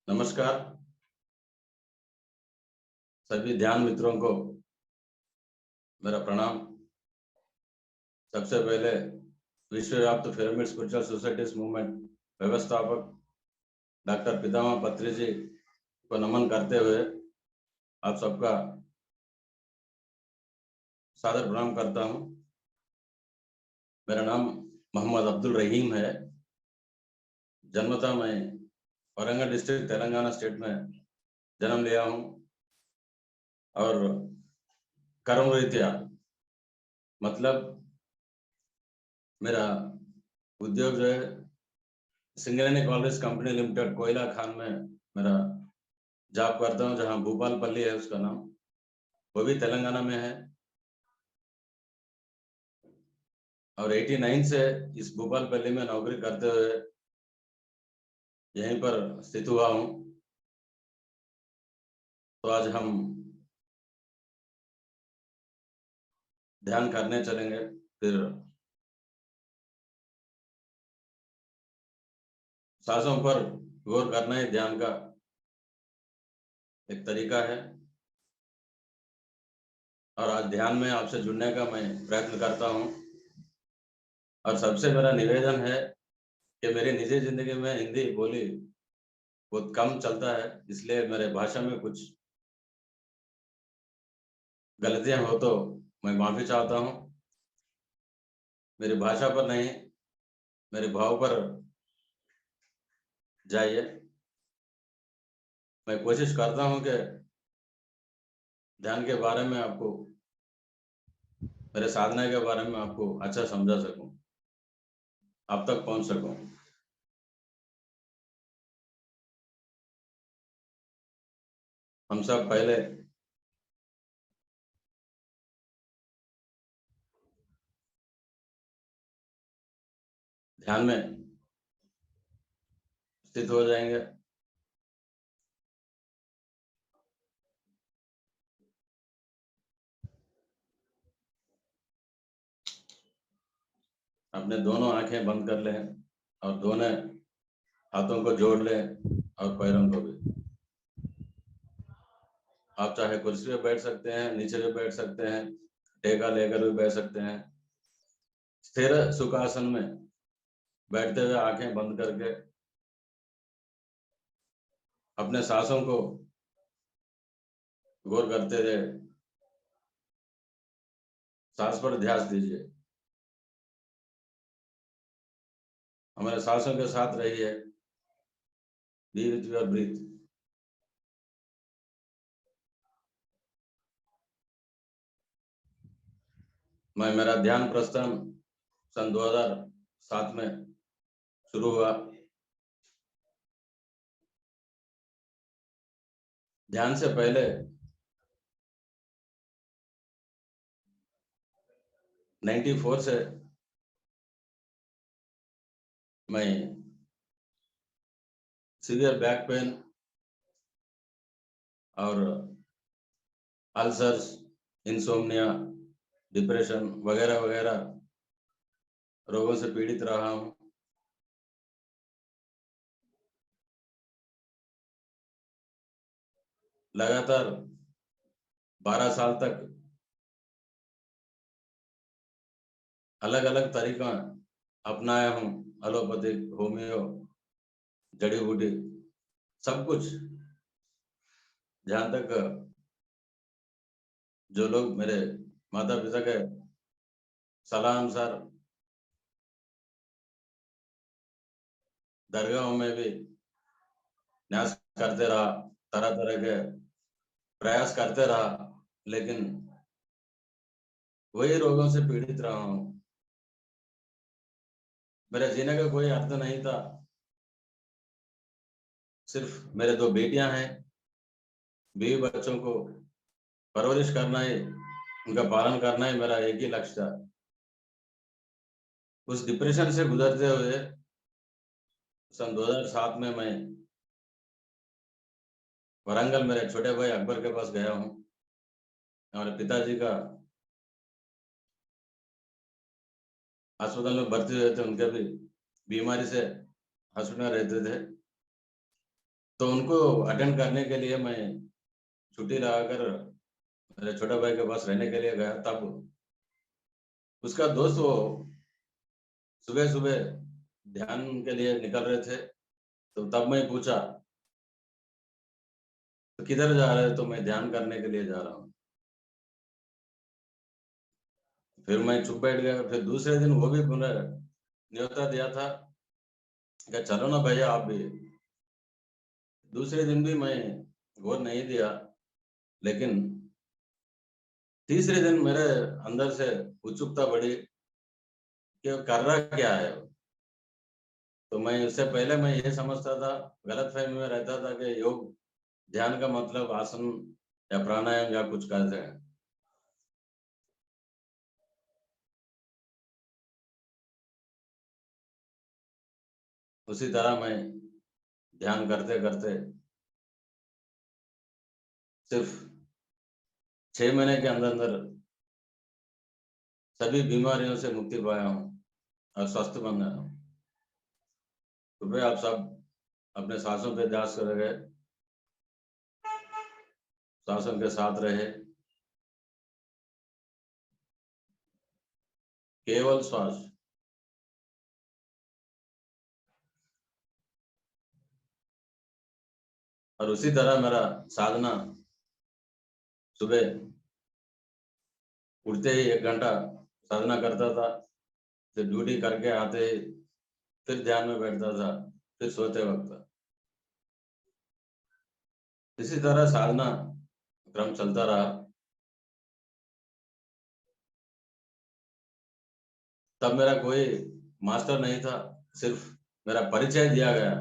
नमस्कार सभी ध्यान मित्रों को मेरा प्रणाम। सबसे पहले विश्वव्याप्त पिरामिड स्पिरिचुअल सोसाइटीज मूवमेंट व्यवस्थापक डॉक्टर पितामह पत्री जी को नमन करते हुए आप सबका सादर प्रणाम करता हूं। मेरा नाम मोहम्मद अब्दुल रहीम है। जन्मतः मैं वरंगल डिस्ट्रिक्ट तेलंगाना स्टेट में जन्म लिया हूं और कर्म रीत्या मतलब मेरा उद्योग जो है सिंगरेनी कॉलेज कंपनी लिमिटेड कोयला खान में मेरा जॉब करता हूं, जहां भूपालपल्ली है उसका नाम, वो भी तेलंगाना में है। और 89 से इस भूपालपल्ली में नौकरी करते हुए यहीं पर स्थित हुआ हूं। तो आज हम ध्यान करने चलेंगे। फिर सांसों पर गौर करना ही ध्यान का एक तरीका है और आज ध्यान में आपसे जुड़ने का मैं प्रयत्न करता हूं। और सबसे मेरा निवेदन है कि मेरी निजी जिंदगी में हिंदी बोली बहुत कम चलता है, इसलिए मेरे भाषा में कुछ गलतियां हो तो मैं माफी चाहता हूं। मेरी भाषा पर नहीं, मेरे भाव पर जाइए। मैं कोशिश करता हूं कि ध्यान के बारे में आपको, मेरे साधना के बारे में आपको अच्छा समझा सकूं, आप तक पहुंच सकूं। हम सब पहले ध्यान में स्थित हो जाएंगे। अपने दोनों आंखें बंद कर लें और दोनों हाथों को जोड़ लें और पैरों को भी। आप चाहे कुर्सी पे बैठ सकते हैं, नीचे भी बैठ सकते हैं, टेका लेकर भी बैठ सकते हैं। स्थिर सुखासन में बैठते हुए आंखें बंद करके अपने सांसों को गौर करते हुए सांस पर ध्यान दीजिए। हमारे सांसों के साथ रहिए। B with your breathe. मेरा ध्यान प्रस्थान सन 2007 में शुरू हुआ। ध्यान से पहले 94 से मैं सीवियर बैक पेन और अल्सर्स, इंसोम्निया, डिप्रेशन वगैरह वगैरह रोगों से पीड़ित रहा हूं। लगातार 12 साल तक अलग अलग तरीका अपनाया हूं। एलोपैथिक, होम्यो, जड़ी बूटी, सब कुछ। जहां तक जो लोग मेरे माता पिता के सलाह अनुसार दरगाहों में भी न्यास करते रहा, तरह तरह के प्रयास करते रहा, लेकिन वही रोगों से पीड़ित रहा हूं। मेरे जीने का कोई अर्थ नहीं था। सिर्फ मेरे 2 बेटियां हैं, बीवी बच्चों को परवरिश करना ही, उनका पालन करना ही मेरा एक ही लक्ष्य था। उस डिप्रेशन से गुजरते हुए सन 2007 में मैं वरंगल मेरे छोटे भाई अकबर के पास गया हूँ। हमारे पिताजी का अस्पताल में भर्ती हुए थे, उनके भी बीमारी से हॉस्पिटल में रहते थे। तो उनको अटेंड करने के लिए मैं छुट्टी लगाकर मेरे छोटे भाई के पास रहने के लिए गया। तब उसका दोस्त वो सुबह सुबह ध्यान के लिए निकल रहे थे। तो तब मैं पूछा तो किधर जा रहे हो? तो मैं ध्यान करने के लिए जा रहा हूँ। फिर मैं चुप बैठ गया। फिर दूसरे दिन वो भी पुनः न्योता दिया था कि चलो ना भैया आप भी। दूसरे दिन भी मैं गौर नहीं दिया, लेकिन तीसरे दिन मेरे अंदर से उत्सुकता बढ़ी कि वो कर रहा क्या है। तो मैं उससे पहले मैं ये समझता था, गलतफहमी में रहता था कि योग ध्यान का मतलब आसन या प्राणायाम या कुछ करते हैं। उसी तरह मैं ध्यान करते करते सिर्फ 6 महीने के अंदर अंदर सभी बीमारियों से मुक्ति पाया हूँ और स्वस्थ बन गया हूँ। कृपया आप सब अपने सांसों पे ध्यान करेंगे, सांसों के साथ रहे, केवल श्वास। और उसी तरह मेरा साधना सुबह उठते ही 1 घंटा साधना करता था, फिर ड्यूटी करके आते ही फिर ध्यान में बैठता था, फिर सोते वक्त। इसी तरह साधना क्रम चलता रहा। तब मेरा कोई मास्टर नहीं था, सिर्फ मेरा परिचय दिया गया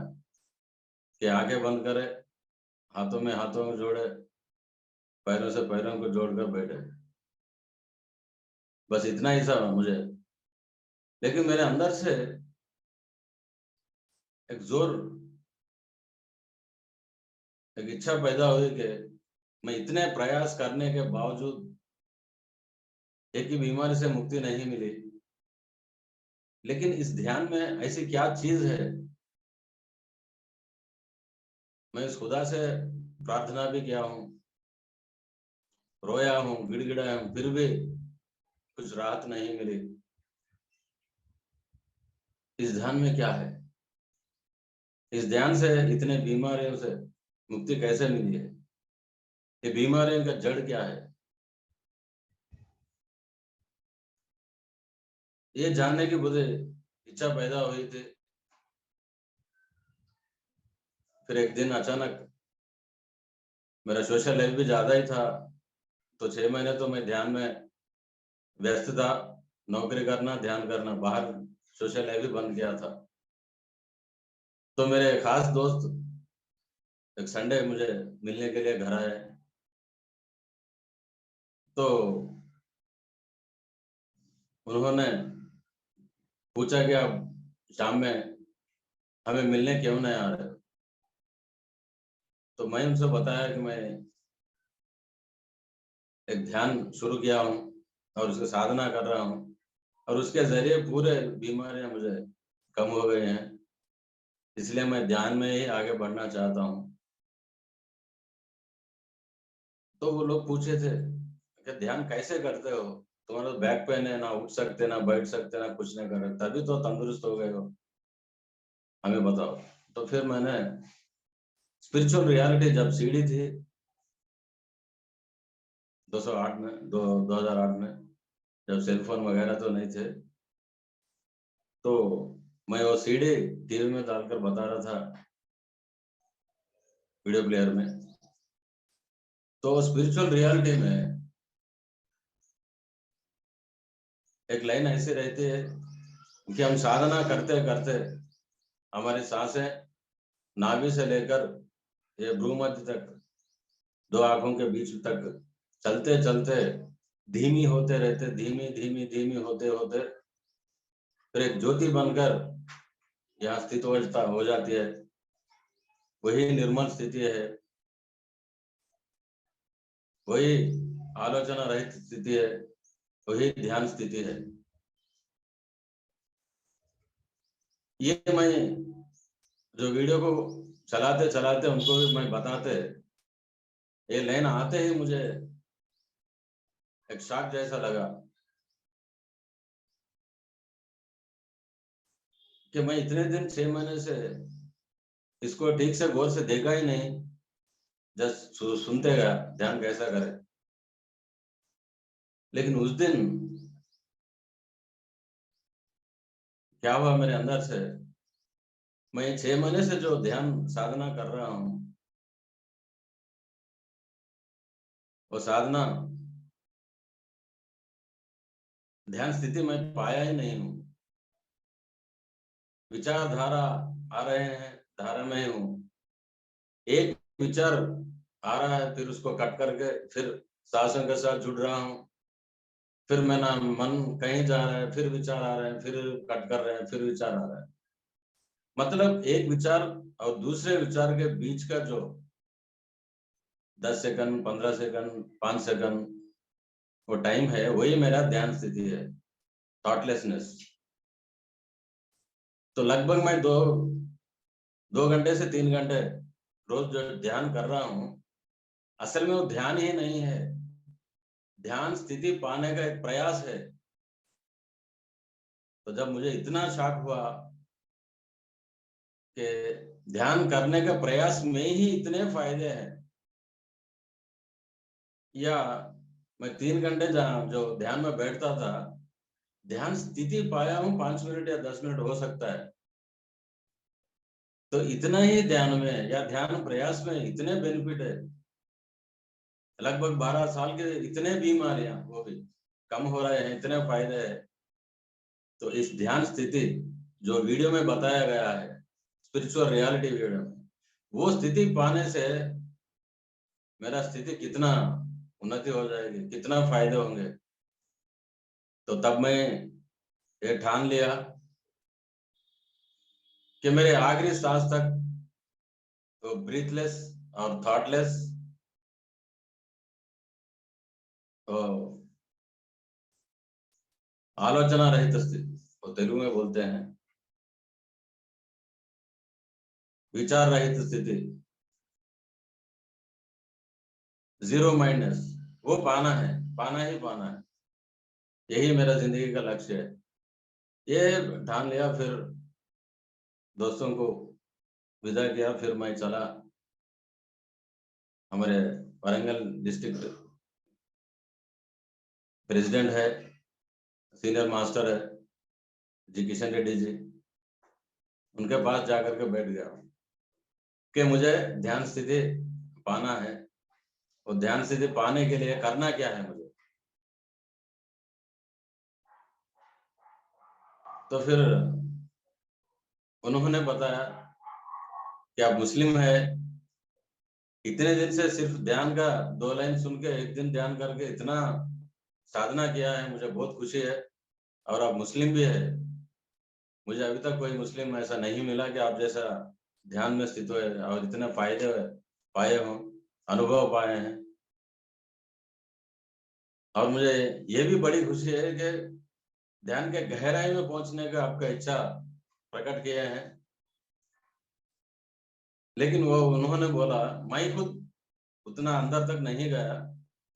कि आंखें बंद करे, हाथों में हाथों को जोड़े, पैरों से पैरों को जोड़कर बैठे। बस इतना ही था मुझे। लेकिन मेरे अंदर से एक जोर, एक इच्छा पैदा हुई कि मैं इतने प्रयास करने के बावजूद एक ही बीमारी से मुक्ति नहीं मिली, लेकिन इस ध्यान में ऐसी क्या चीज है। मैं इस खुदा से प्रार्थना भी किया हूँ, रोया हूँ, गिड़गिड़ाया हूँ, फिर भी कुछ राहत नहीं मिली। इस ध्यान में क्या है? इस ध्यान से इतने बीमारियों से मुक्ति कैसे मिली है? ये बीमारियों का जड़ क्या है? ये जानने की मुझे इच्छा पैदा हुई थी। फिर एक दिन अचानक मेरा सोशल लाइफ भी ज्यादा ही था, तो 6 महीने तो मैं ध्यान में व्यस्त था। नौकरी करना, ध्यान करना, बाहर सोशल लाइफ भी बंद किया था। तो मेरे खास दोस्त एक संडे मुझे मिलने के लिए घर आए। तो उन्होंने पूछा कि आप शाम में हमें मिलने क्यों नहीं आ रहे? तो मैं उनसे बताया कि मैं एक ध्यान शुरू किया हूँ और उसकी साधना कर रहा हूँ, और उसके जरिए पूरे बीमारियां मुझे कम हो गई हैं, इसलिए मैं ध्यान में ही आगे बढ़ना चाहता हूँ। तो वो लोग पूछे थे कि ध्यान कैसे करते हो? तुम्हारा तो बैक पेन है, ना उठ सकते, ना बैठ सकते, ना कुछ नहीं कर रहे, तभी तो तंदुरुस्त हो गए हो, हमें बताओ। तो फिर मैंने स्पिरिचुअल रियलिटी जब सीडी थी 208 में, 2008 में, जब सेलफोन वगैरह तो नहीं थे, तो मैं वो सीडी टीवी में डालकर बता रहा था, वीडियो प्लेयर में। तो स्पिरिचुअल रियलिटी में एक लाइन ऐसी रहती है कि हम साधना करते करते हमारी सांसें नाभि से लेकर ये भ्रूमध्य तक, दो आंखों के बीच तक चलते चलते धीमी होते रहते, धीमी धीमी धीमी होते होते फिर एक ज्योति बनकर यहाँ स्थित हो जाती है। वही निर्मल स्थिति है, वही आलोचना रहित स्थिति है, वही ध्यान स्थिति है। ये मैं जो वीडियो को चलाते चलाते उनको भी मैं बताते, ये लाइन आते ही मुझे एक शॉक जैसा लगा कि मैं इतने दिन 6 महीने से इसको ठीक से गौर से देखा ही नहीं, जस्ट सुनते गया ध्यान कैसा करे। लेकिन उस दिन क्या हुआ मेरे अंदर से, मैं 6 महीने से जो ध्यान साधना कर रहा हूँ, वो साधना ध्यान स्थिति में पाया ही नहीं हूँ। विचारधारा आ रहे हैं, धारा में हूँ, एक विचार आ रहा है फिर उसको कट करके फिर सांसों के साथ जुड़ रहा हूँ, फिर मेरा मन कहीं जा रहा है, फिर विचार आ रहे हैं, फिर कट कर रहे हैं, फिर विचार आ रहा है। मतलब एक विचार और दूसरे विचार के बीच का जो 10 सेकंड, 15 सेकंड, 5 सेकंड वो टाइम है, वही मेरा ध्यान स्थिति है, थॉटलेसनेस। तो लगभग मैं 2 घंटे से 3 घंटे रोज जो ध्यान कर रहा हूँ, असल में वो ध्यान ही नहीं है, ध्यान स्थिति पाने का एक प्रयास है। तो जब मुझे इतना शॉक हुआ कि ध्यान करने का प्रयास में ही इतने फायदे हैं, या मैं 3 घंटे जो ध्यान में बैठता था, ध्यान स्थिति पाया हूँ 5 मिनट या 10 मिनट हो सकता है। तो इतना ही ध्यान में या ध्यान प्रयास में इतने बेनिफिट है, लगभग 12 साल के इतने बीमारियां वो भी कम हो रहे हैं, इतने फायदे हैं। तो इस ध्यान स्थिति जो वीडियो में बताया गया है, स्पिरिचुअल रियलिटी वीडियो में, वो स्थिति पाने से मेरा स्थिति कितना उन्नति हो जाएगी, कितना फायदे होंगे। तो तब मैं ये ठान लिया कि मेरे आखिरी सांस तक तो ब्रीथलेस और थॉटलेस, तो आलोचना रहित स्थिति, वो तेलुगु में बोलते हैं विचार रहित स्थिति, जीरो माइंडनेस, वो पाना है, पाना ही पाना है। यही मेरा जिंदगी का लक्ष्य है। ये ठान लिया, फिर दोस्तों को विदा किया, फिर मैं चला हमारे वारंगल डिस्ट्रिक्ट प्रेसिडेंट है, सीनियर मास्टर है जी किशन रेड्डी जी, उनके पास जाकर के बैठ गया कि मुझे ध्यान स्थिति पाना है, और ध्यान स्थिति पाने के लिए करना क्या है मुझे। तो फिर उन्होंने बताया कि आप मुस्लिम है, इतने दिन से सिर्फ ध्यान का 2 लाइन सुन के एक दिन ध्यान करके इतना साधना किया है, मुझे बहुत खुशी है। और आप मुस्लिम भी है, मुझे अभी तक कोई मुस्लिम ऐसा नहीं मिला कि आप जैसा ध्यान में स्थित हुए और इतने फायदे पाए हों, अनुभव पाए हैं। और मुझे ये भी बड़ी खुशी है कि ध्यान के गहराई में पहुंचने का आपका इच्छा प्रकट किया है। लेकिन वो उन्होंने बोला, मैं खुद उतना अंदर तक नहीं गया,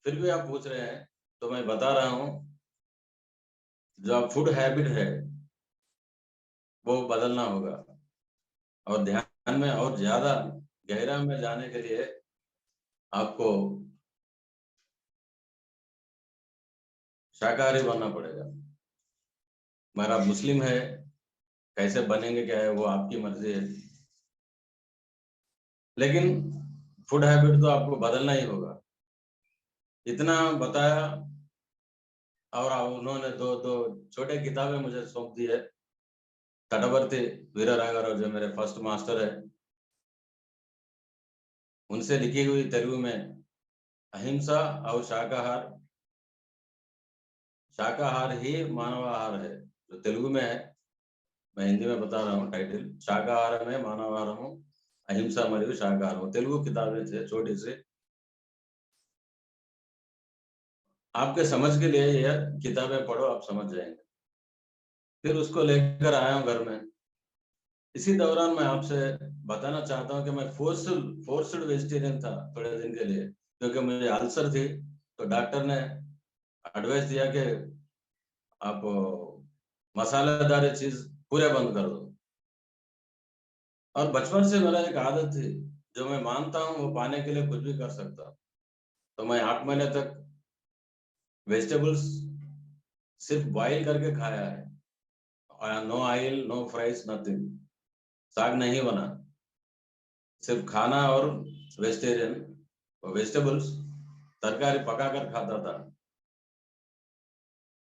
फिर भी आप पूछ रहे हैं, तो मैं बता रहा हूँ, जो आप फूड हैबिट है वो बदलना होगा, और ध्यान में और ज्यादा गहरा में जाने के लिए आपको शाकाहारी बनना पड़ेगा। मगर आप मुस्लिम है, कैसे बनेंगे क्या है वो आपकी मर्जी है, लेकिन फूड हैबिट तो आपको बदलना ही होगा। इतना बताया, और उन्होंने दो दो छोटे किताबें मुझे सौंप दी है। तटवर्ती वीरराघव जो मेरे फर्स्ट मास्टर है, उनसे लिखी हुई तेलुगु में अहिंसा और शाकाहार, शाकाहार ही मानवाहार है, जो तेलुगु में है। मैं हिंदी में बता रहा हूँ टाइटल, शाकाहार में मानवाहारము, अहिंसा मरियु शाकाहारము। तेलुगु किताबें थे छोटी सी, आपके समझ के लिए यह किताबें पढ़ो, आप समझ जाएंगे। फिर उसको लेकर आया हूँ घर में, इसी दौरान मैं आपसे बताना चाहता हूँ कि मैं फोर्स्ड वेजिटेरियन था थोड़े दिन के लिए, क्योंकि मुझे अल्सर थी। तो डॉक्टर ने एडवाइस दिया कि आप मसालेदार चीज पूरे बंद कर दो। और बचपन से मेरा एक आदत थी, जो मैं मानता हूँ वो पाने के लिए कुछ भी कर सकता हूँ। तो मैं 8 महीने तक वेजिटेबल्स सिर्फ बॉईल करके खाया है। No oil, no fries, nothing. साग नहीं बना, सिर्फ खाना और वेजिटेरियन वेजिटेबल्स तरकारी पका कर खाता था।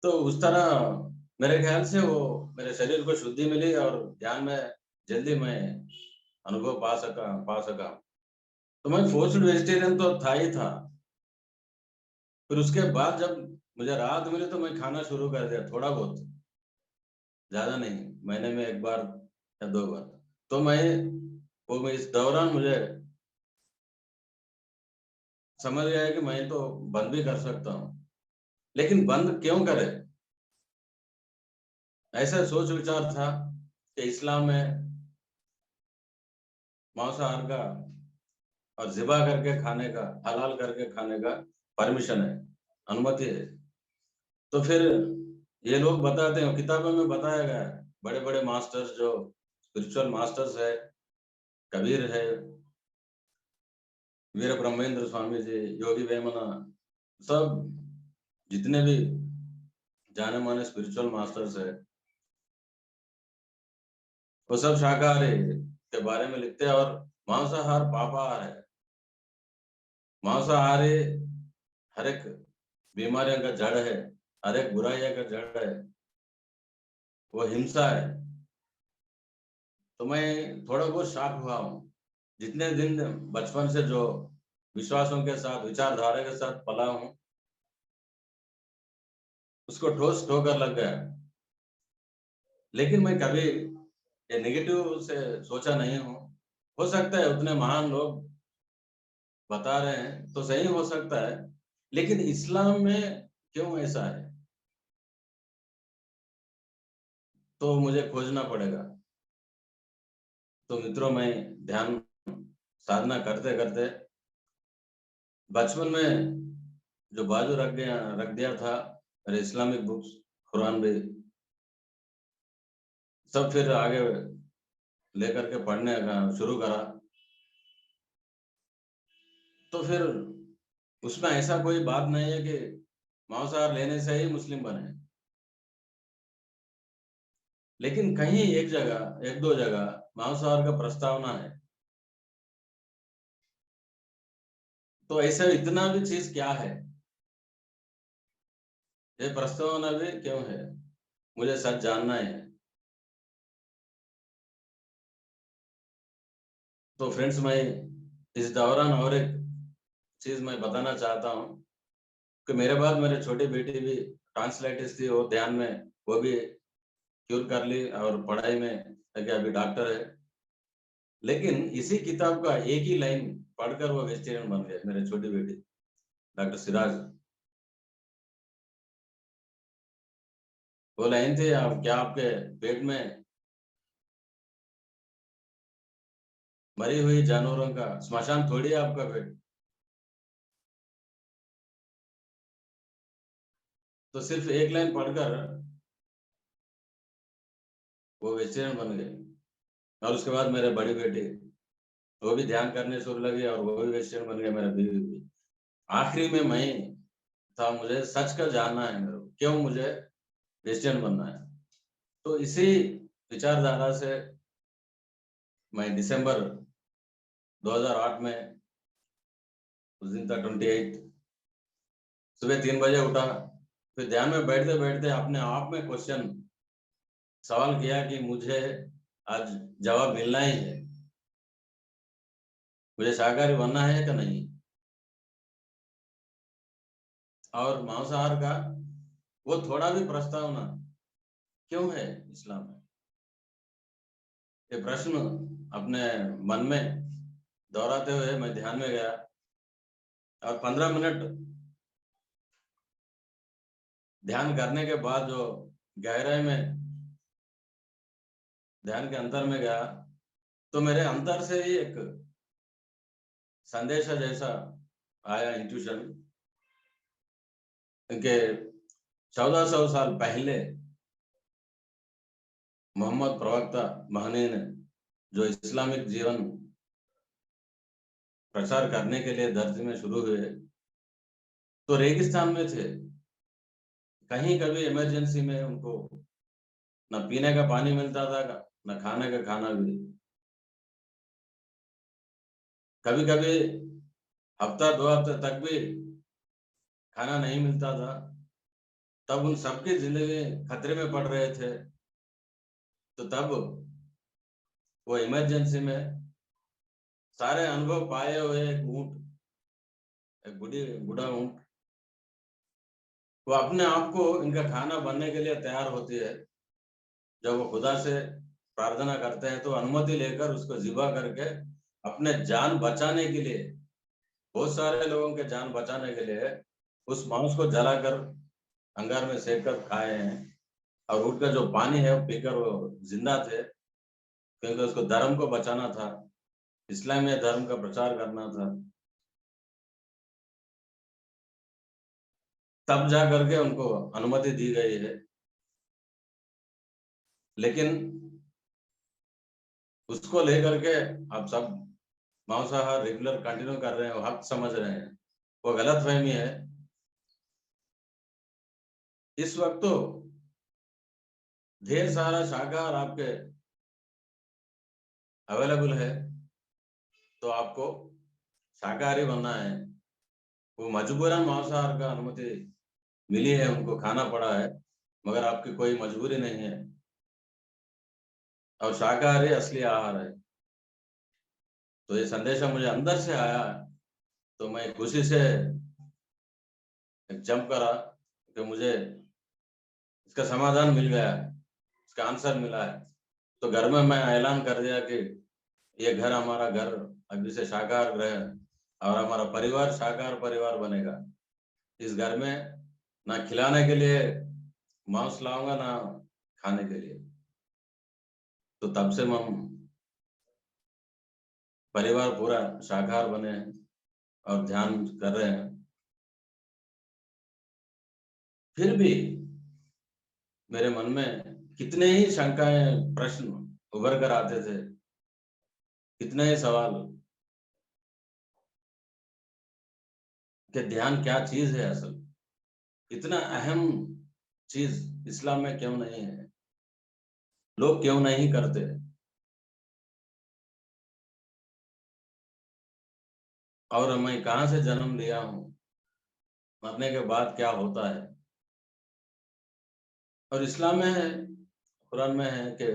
तो उस तरह मेरे ख्याल से वो मेरे शरीर को शुद्धि मिली और ध्यान में जल्दी मैं अनुभव पा सका। तो मैं फोर्स्ड वेजिटेरियन तो था ही था। फिर उसके बाद जब मुझे राहत मिली तो मैं खाना शुरू कर दिया, थोड़ा बहुत, ज्यादा नहीं, महीने में एक बार या 2 बार। तो मैं इस दौरान मुझे समझ गया कि मैं तो बंद भी कर सकता हूँ, लेकिन बंद क्यों करे? ऐसा सोच विचार था कि इस्लाम में मांसाहार का और ज़िबा करके खाने का, हलाल करके खाने का परमिशन है, अनुमति है। तो फिर ये लोग बताते हैं, किताबों में बताया गया है, बड़े बड़े मास्टर्स जो स्पिरिचुअल मास्टर्स है, कबीर है, वीर ब्रह्मेंद्र स्वामी जी, योगी वेमना, सब जितने भी जाने माने स्पिरिचुअल मास्टर्स है, वो सब शाकाहारी के बारे में लिखते हैं। और मांसाहार पापाहार है। मांसाहारी हर एक बीमारियों का जड़ है, हर एक बुराइयों का जड़ है, वो हिंसा है। तो मैं थोड़ा बहुत शॉक हुआ हूँ। जितने दिन बचपन से जो विश्वासों के साथ, विचारधारा के साथ पला हूँ, उसको ठोस ठोकर लग गया। लेकिन मैं कभी ये नेगेटिव से सोचा नहीं हूँ। हो सकता है उतने महान लोग बता रहे हैं तो सही हो सकता है, लेकिन इस्लाम में क्यों ऐसा है, तो मुझे खोजना पड़ेगा। तो मित्रों, मैं ध्यान साधना करते करते बचपन में जो बाजू रख दिया था मेरे इस्लामिक बुक्स, कुरान भी, सब फिर आगे लेकर के पढ़ने का शुरू करा। तो फिर उसमें ऐसा कोई बात नहीं है कि मांसाहार लेने से ही मुस्लिम बने। लेकिन कहीं एक जगह, एक दो जगह मांसाहार का प्रस्तावना है। तो ऐसा इतना भी चीज क्या है, ये प्रस्तावना भी क्यों है, मुझे सच जानना है। तो फ्रेंड्स, मैं इस दौरान और एक चीज मैं बताना चाहता हूँ कि मेरे बाद मेरे छोटी बेटी भी ट्रांसलाइटिस थी, वो ध्यान में, वो भी क्यूर कर ली और पढ़ाई में लगे, अभी डॉक्टर है। लेकिन इसी किताब का एक ही लाइन पढ़कर वो वेजिटेरियन बन गए, मेरे छोटी बेटी डॉक्टर सिराज। वो लाइन थी, आप क्या आपके पेट में मरी हुई जानवरों का स्मशान थोड़ी है आपका पेट। तो सिर्फ एक लाइन पढ़कर वो वेजिटेरियन बन गए। और उसके बाद मेरे बड़ी बेटी, वो भी ध्यान करने शुरू लगी और वो भी वेजिटेरियन बन गए, मेरा बीवी भी। आखिरी में मैं था, मुझे सच का जानना है, मेरे को क्यों मुझे वेजिटेरियन बनना है। तो इसी विचारधारा से मैं दिसंबर 2008 में, उस दिन था 28, सुबह 3 बजे उठा। फिर ध्यान में बैठते बैठते अपने आप में क्वेश्चन, सवाल किया कि मुझे आज जवाब मिलना ही है, मुझे शाकाहारी बनना है कि नहीं। और मांसाहार का वो थोड़ा भी प्रस्तावना क्यों है इस्लाम में, ये प्रश्न अपने मन में दोहराते हुए मैं ध्यान में गया। और 15 मिनट ध्यान करने के बाद जो गहराई में ध्यान के अंतर में गया, तो मेरे अंदर से ही एक संदेशा जैसा आया, इंट्यूशन, कि 1400 साल पहले मोहम्मद प्रवक्ता महनी ने जो इस्लामिक जीवन प्रचार करने के लिए धरती में शुरू हुए, तो रेगिस्तान में थे। कहीं कभी इमरजेंसी में उनको न पीने का पानी मिलता था, न खाने का खाना भी। कभी कभी हफ्ता 2 हफ्ते तक भी खाना नहीं मिलता था। तब उन सबकी जिंदगी खतरे में पड़ रहे थे। तो तब वो इमरजेंसी में सारे अनुभव पाए हुए एक ऊंट, एक बूढ़ा ऊंट, वो अपने आप को इनका खाना बनने के लिए तैयार होती है। जब वो खुदा से प्रार्थना करते हैं तो अनुमति लेकर उसको ज़िबा करके अपने जान बचाने के लिए, बहुत सारे लोगों के जान बचाने के लिए उस मांस को जलाकर अंगार में सेक कर खाए हैं। और ऊँट का जो पानी है वो पीकर वो जिंदा थे, क्योंकि उसको धर्म को बचाना था, इस्लामीय धर्म का प्रचार करना था। तब जा करके उनको अनुमति दी गई है। लेकिन उसको लेकर के आप सब मांसाहार रेगुलर कंटिन्यू कर रहे हैं, हक समझ रहे हैं, वो गलत फहमी है। इस वक्त तो ढेर सारा शाकाहार आपके अवेलेबल है, तो आपको शाकाहारी बनना है। वो मजबूरन मांसाहार का अनुमति मिली है, उनको खाना पड़ा है, मगर आपकी कोई मजबूरी नहीं है। और शाकाहारी असली आहार है। तो ये संदेशा मुझे अंदर से आया, तो मैं खुशी से जंप करा कि मुझे इसका समाधान मिल गया है, इसका आंसर मिला है। तो घर में मैं ऐलान कर दिया कि ये घर हमारा घर अभी से शाकाहार ग्रह, और हमारा परिवार शाकाहार परिवार बनेगा। इस घर में ना खिलाने के लिए मांस लाऊंगा, ना खाने के लिए। तो तब से हम परिवार पूरा शाकाहार बने हैं और ध्यान कर रहे हैं। फिर भी मेरे मन में कितने ही शंकाएं, प्रश्न उभर कर आते थे, कितने ही सवाल कि ध्यान क्या चीज है, असल इतना अहम चीज इस्लाम में क्यों नहीं है, लोग क्यों नहीं करते। और मैं कहाँ से जन्म लिया हूँ, मरने के बाद क्या होता है। और इस्लाम में है, कुरान में है कि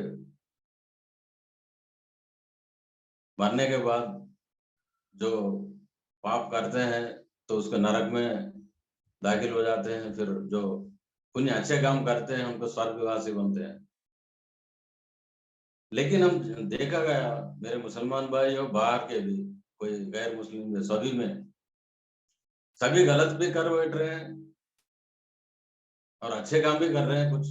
मरने के बाद जो पाप करते हैं तो उसको नरक में दाखिल हो जाते हैं, फिर जो पुण्य अच्छे काम करते हैं उनको स्वर्गवासी बनते हैं। लेकिन हम देखा गया, मेरे मुसलमान भाई और बाहर के भी, कोई गैर मुस्लिम में, सभी में सभी गलत भी कर बैठ रहे हैं और अच्छे काम भी कर रहे हैं कुछ।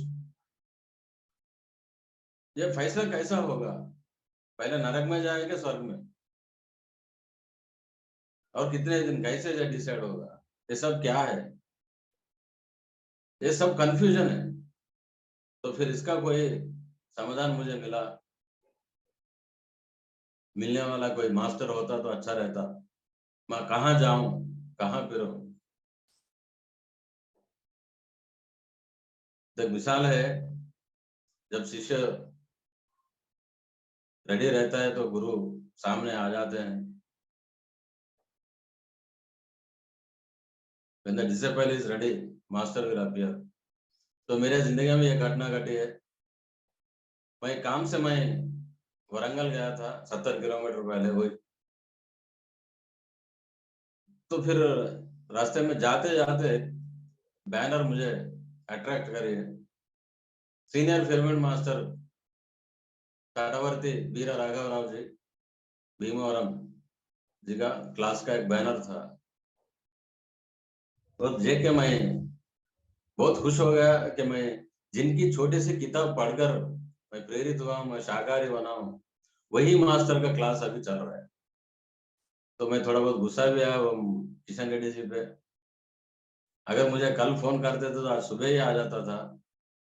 ये फैसला कैसा होगा, पहले नरक में जाएगा स्वर्ग में, और कितने दिन कैसे डिसाइड होगा, ये सब क्या है, ये सब कंफ्यूजन है। तो फिर इसका कोई समाधान मुझे मिलने वाला कोई मास्टर होता तो अच्छा रहता। मैं कहाँ जाऊं, कहाँ फिरूं। तो एक मिसाल है, जब शिष्य रेडी रहता है तो गुरु सामने आ जाते हैं। When the disciple is ready, master will appear। तो मेरे जिंदगी में ये घटना घटी है। मैं वरंगल गया था 70 किलोमीटर पहले, वही। तो फिर रास्ते में जाते जाते बैनर मुझे अट्रैक्ट करी है। सीनियर फिल्म मास्टर काटावर्ती वीरा राघव राव जी, भीमवरम जी का क्लास का एक बैनर था। तो देख के मैं बहुत खुश हो गया कि मैं जिनकी छोटी सी किताब पढ़कर मैं प्रेरित हुआ, मैं शाकाहारी बना हूँ, वही मास्टर का क्लास अभी चल रहा है। तो मैं थोड़ा बहुत गुस्सा भी आया वो किशन रेड्डी जी पे। अगर मुझे कल फोन करते तो आज सुबह ही आ जाता था,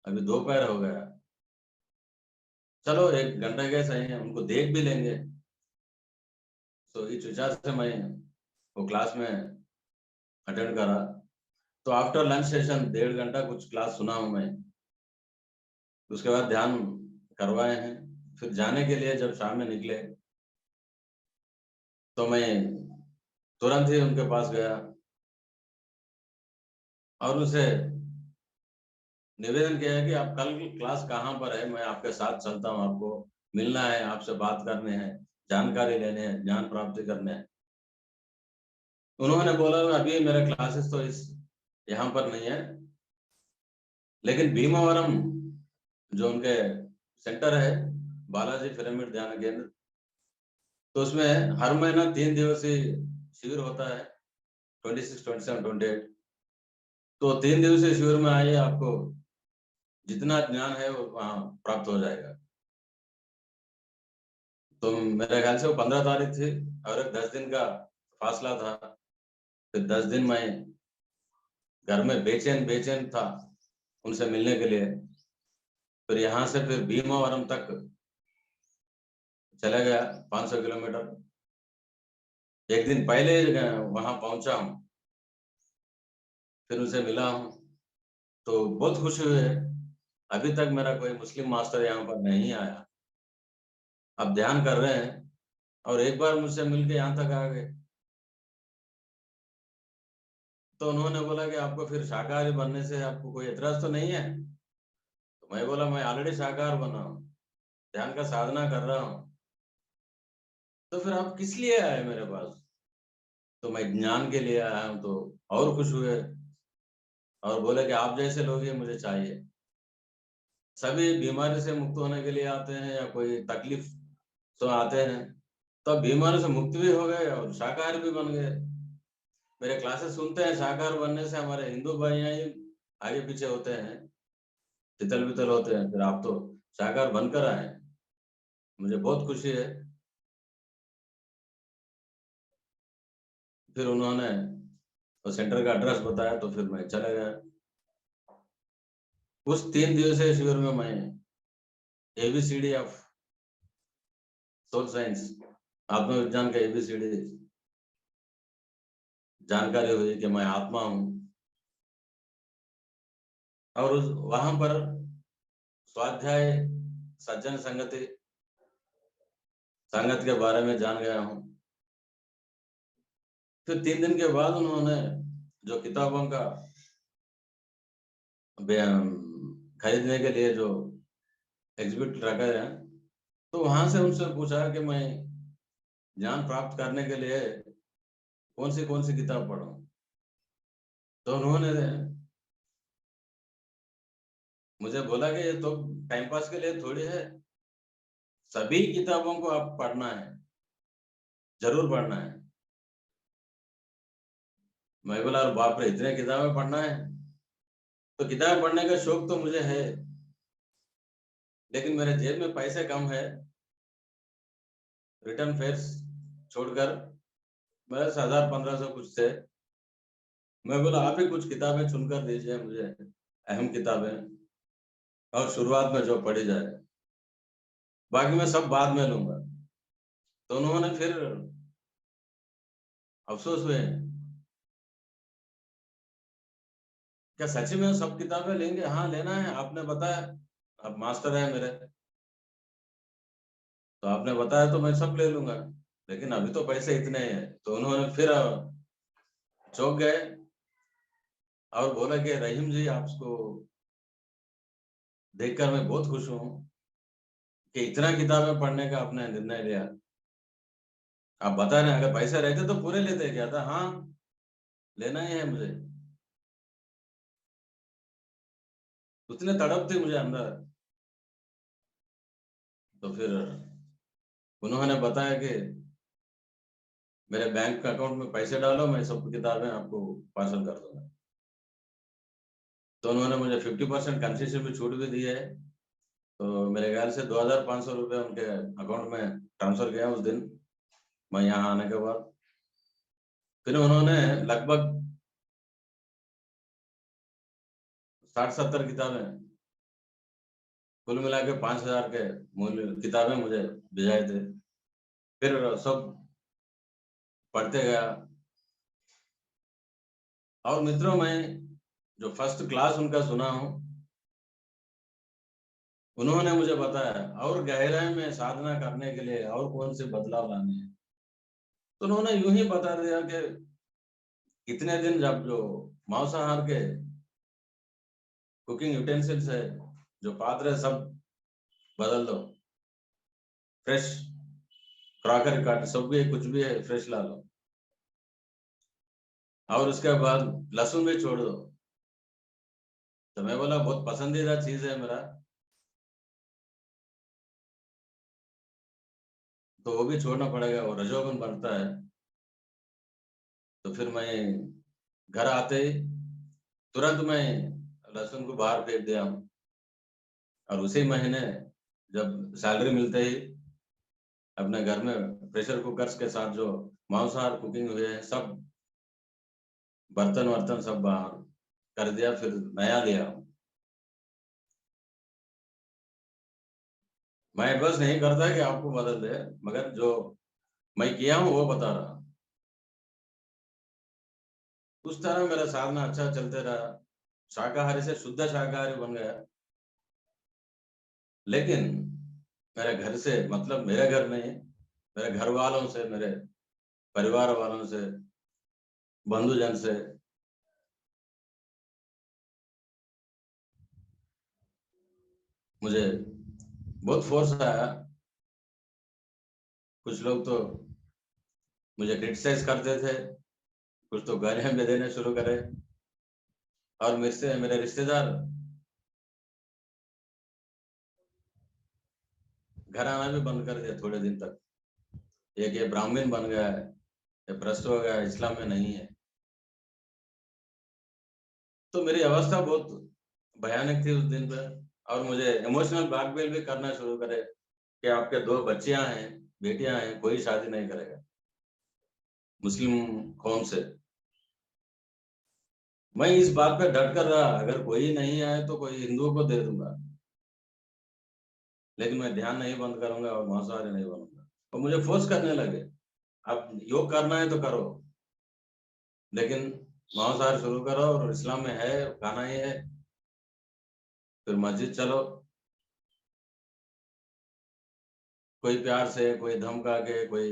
अभी दोपहर हो गया। चलो 1 घंटे के सही है, उनको देख भी लेंगे। तो इस विचार से मैं वो क्लास में अटेंड करा। तो आफ्टर लंच सेशन 1.5 घंटा कुछ क्लास सुना हूँ मैं। उसके बाद ध्यान करवाए हैं। फिर जाने के लिए जब शाम में निकले तो मैं तुरंत ही उनके पास गया और उनसे निवेदन किया है कि आप कल की क्लास कहाँ पर है, मैं आपके साथ चलता हूँ, आपको मिलना है, आपसे बात करने हैं, जानकारी लेने हैं, ज्ञान प्राप्ति करने हैं। उन्होंने बोला अभी मेरे क्लासेस तो इस यहाँ पर नहीं है, लेकिन भीमावरम जो उनके सेंटर है, बालाजी पिरामिड ध्यान केंद्र, तो उसमें हर महीना 3 दिवसीय शिविर होता है, 26, 27, 28। तो 3 दिवसीय शिविर में आइए, आपको जितना ज्ञान है वो वहाँ प्राप्त हो जाएगा। तो मेरे ख्याल से वो 15 तारीख थी और एक 10 दिन का फासला था। फिर 10 दिन मैं घर में बेचैन बेचैन था उनसे मिलने के लिए। फिर यहाँ से फिर भीमावरम तक चला गया, 500 किलोमीटर। एक दिन पहले वहां पहुंचा हूँ, फिर उनसे मिला हूँ, तो बहुत खुशी हुई है। अभी तक मेरा कोई मुस्लिम मास्टर यहाँ पर नहीं आया। अब ध्यान कर रहे हैं और एक बार मुझसे मिलके यहाँ तक आ गए। तो उन्होंने बोला कि आपको फिर शाकाहारी बनने से आपको कोई एतराज तो नहीं है? तो मैं बोला मैं ऑलरेडी शाकाहार बना हूँ, ध्यान का साधना कर रहा हूँ। तो फिर आप किस लिए आए मेरे पास? तो मैं ज्ञान के लिए आया हूँ। तो और खुश हुए और बोले कि आप जैसे लोग ये मुझे चाहिए। सभी बीमारी से मुक्त होने के लिए आते हैं या कोई तकलीफ से आते हैं, तो अब बीमारी से मुक्त भी हो गए और शाकाहारी भी बन गए। मेरे क्लासेस सुनते हैं, शाकाहार बनने से हमारे हिंदू भाई ही आगे पीछे होते हैं, तितल बितल होते हैं। फिर आप तो शाकाहार बनकर आए, मुझे बहुत खुशी है। फिर उन्होंने तो सेंटर का एड्रेस बताया, तो फिर मैं चला गया। उस 3 दिवसीय शिविर में मैं एबीसीडी ऑफ सोल साइंस, आत्मविज्ञान का एबीसीडी जानकारी हुई कि मैं आत्मा हूँ। और उस वहां पर स्वाध्याय, सज्जन संगति, संगत के बारे में जान गया हूँ। फिर 3 दिन के बाद उन्होंने जो किताबों का खरीदने के लिए जो एग्जिबिट रखा है, तो वहां से उनसे पूछा कि मैं ज्ञान प्राप्त करने के लिए कौन सी किताब पढूं। तो उन्होंने मुझे बोला कि ये तो टाइम पास के लिए थोड़ी है, सभी किताबों को आप पढ़ना है, जरूर पढ़ना है। मैं बोला और बाप रे, इतने किताबें पढ़ना है? तो किताब पढ़ने का शौक तो मुझे है, लेकिन मेरे जेब में पैसे कम है। रिटर्न फेयर्स छोड़कर मेरे से 1000-1500 कुछ थे। मैं बोला आप ही कुछ किताबें चुनकर दीजिए मुझे, अहम किताबें, और शुरुआत में जो पढ़ी जाए, बाकी मैं सब बाद में लूंगा। तो उन्होंने फिर अफसोस हुए, क्या सच में सब किताबें लेंगे? हाँ लेना है, आपने बताया, आप मास्टर है मेरे, तो आपने बताया तो मैं सब ले लूंगा, लेकिन अभी तो पैसे इतने हैं। तो उन्होंने फिर चौंक गए और बोला कि रहीम जी, आपको देखकर मैं बहुत खुश हूँ कि इतना किताबें पढ़ने का आपने निर्णय लिया। आप बता रहे हैं, अगर पैसे रहते तो पूरे लेते क्या था? हाँ, लेना ही है मुझे। उतने तड़प थी मुझे अंदर। तो फिर उन्होंने बताया कि मेरे बैंक अकाउंट में पैसे डालो, मैं सब किताबें आपको पार्सल कर दूंगा। तो उन्होंने मुझे 50% कंसेशन में छूट भी दी है। तो मेरे ख्याल से 2500 रुपये उनके अकाउंट में ट्रांसफर किया उस दिन मैं यहाँ आने के बाद। फिर उन्होंने लगभग 60-70 किताबें कुल मिला के 5000 के मूल्य किताबें मुझे भिजाए थे। फिर सब पढ़ते गया। और मित्रों, मैं जो फर्स्ट क्लास उनका सुना हूँ, उन्होंने मुझे बताया और गहराई में साधना करने के लिए और कौन से बदलाव लाने हैं। तो उन्होंने यूं ही बता दिया कि कितने दिन जब जो मांसाहार के कुकिंग यूटेंसिल्स है, जो पात्र है, सब बदल दो, फ्रेश क्रॉकरी काट, सब भी कुछ भी है फ्रेश ला लो, और उसके बाद लहसुन भी छोड़ दो। तो मैं बोला बहुत पसंदीदा चीज है मेरा, तो वो भी छोड़ना पड़ेगा, वो रजोगुण बनता है। तो फिर मैं घर आते ही तुरंत मैं लहसुन को बाहर फेंक दिया हूँ। और उसी महीने जब सैलरी मिलते ही अपने घर में प्रेशर कुकर्स के साथ जो मांसाहार कुकिंग हुए हैं, सब बर्तन वर्तन सब बाहर कर दिया, फिर नया लिया। मैं एडवाइस नहीं करता कि आपको बदल दे, मगर जो मैं किया हूँ वो बता रहा। उस तरह मेरा साधना अच्छा चलते रहा, शाकाहारी से शुद्ध शाकाहारी बन गया। लेकिन मेरे घर से, मतलब मेरे घर नहीं, मेरे घर वालों से, मेरे परिवार वालों से, बंधुजन से मुझे बहुत फोर्स आया। कुछ लोग तो मुझे क्रिटिसाइज करते थे, कुछ तो गालियां भी देने शुरू करे, और मेरे से मेरे रिश्तेदार घर आना भी बंद कर दिया थोड़े दिन तक। एक ये ब्राह्मण बन गया है, ये भ्रष्ट हो गया है, इस्लाम में नहीं है। तो मेरी अवस्था बहुत भयानक थी उस दिन पे। और मुझे इमोशनल ब्लैकमेल भी करना शुरू करे कि आपके 2 बच्चियां हैं, बेटियां हैं, कोई शादी नहीं करेगा मुस्लिम कौम से। मैं इस बात पे डट कर रहा, अगर कोई नहीं आए तो कोई हिंदुओं को दे दूंगा, लेकिन मैं ध्यान नहीं बंद करूंगा और मांसाहारी नहीं बनूंगा। और मुझे फोर्स करने लगे, अब योग करना है तो करो, लेकिन मांसाहार शुरू करो, और इस्लाम में है खाना ही है। फिर मस्जिद चलो, कोई प्यार से, कोई धमका के, कोई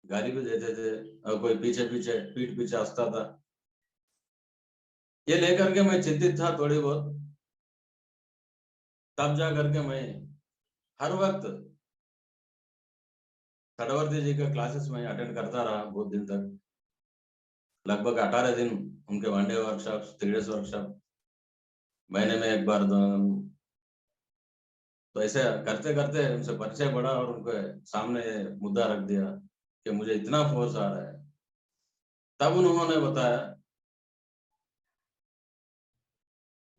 गाली भी देते थे, और कोई पीछे पीछे पीठ पीछे हंसता था। ये लेकर के मैं चिंतित था थोड़ी बहुत। तब जा करके मैं हर वक्त तटवर्ती जी के क्लासेस में अटेंड करता रहा बहुत दिन तक, लगभग 18 दिन उनके वनडे वर्कशॉप, 3 डेज वर्कशॉप, महीने में एक बार दो। तो ऐसे करते करते उनसे परिचय बढ़ा, और उनके सामने ये मुद्दा रख दिया कि मुझे इतना फोर्स आ रहा है। तब उन्होंने बताया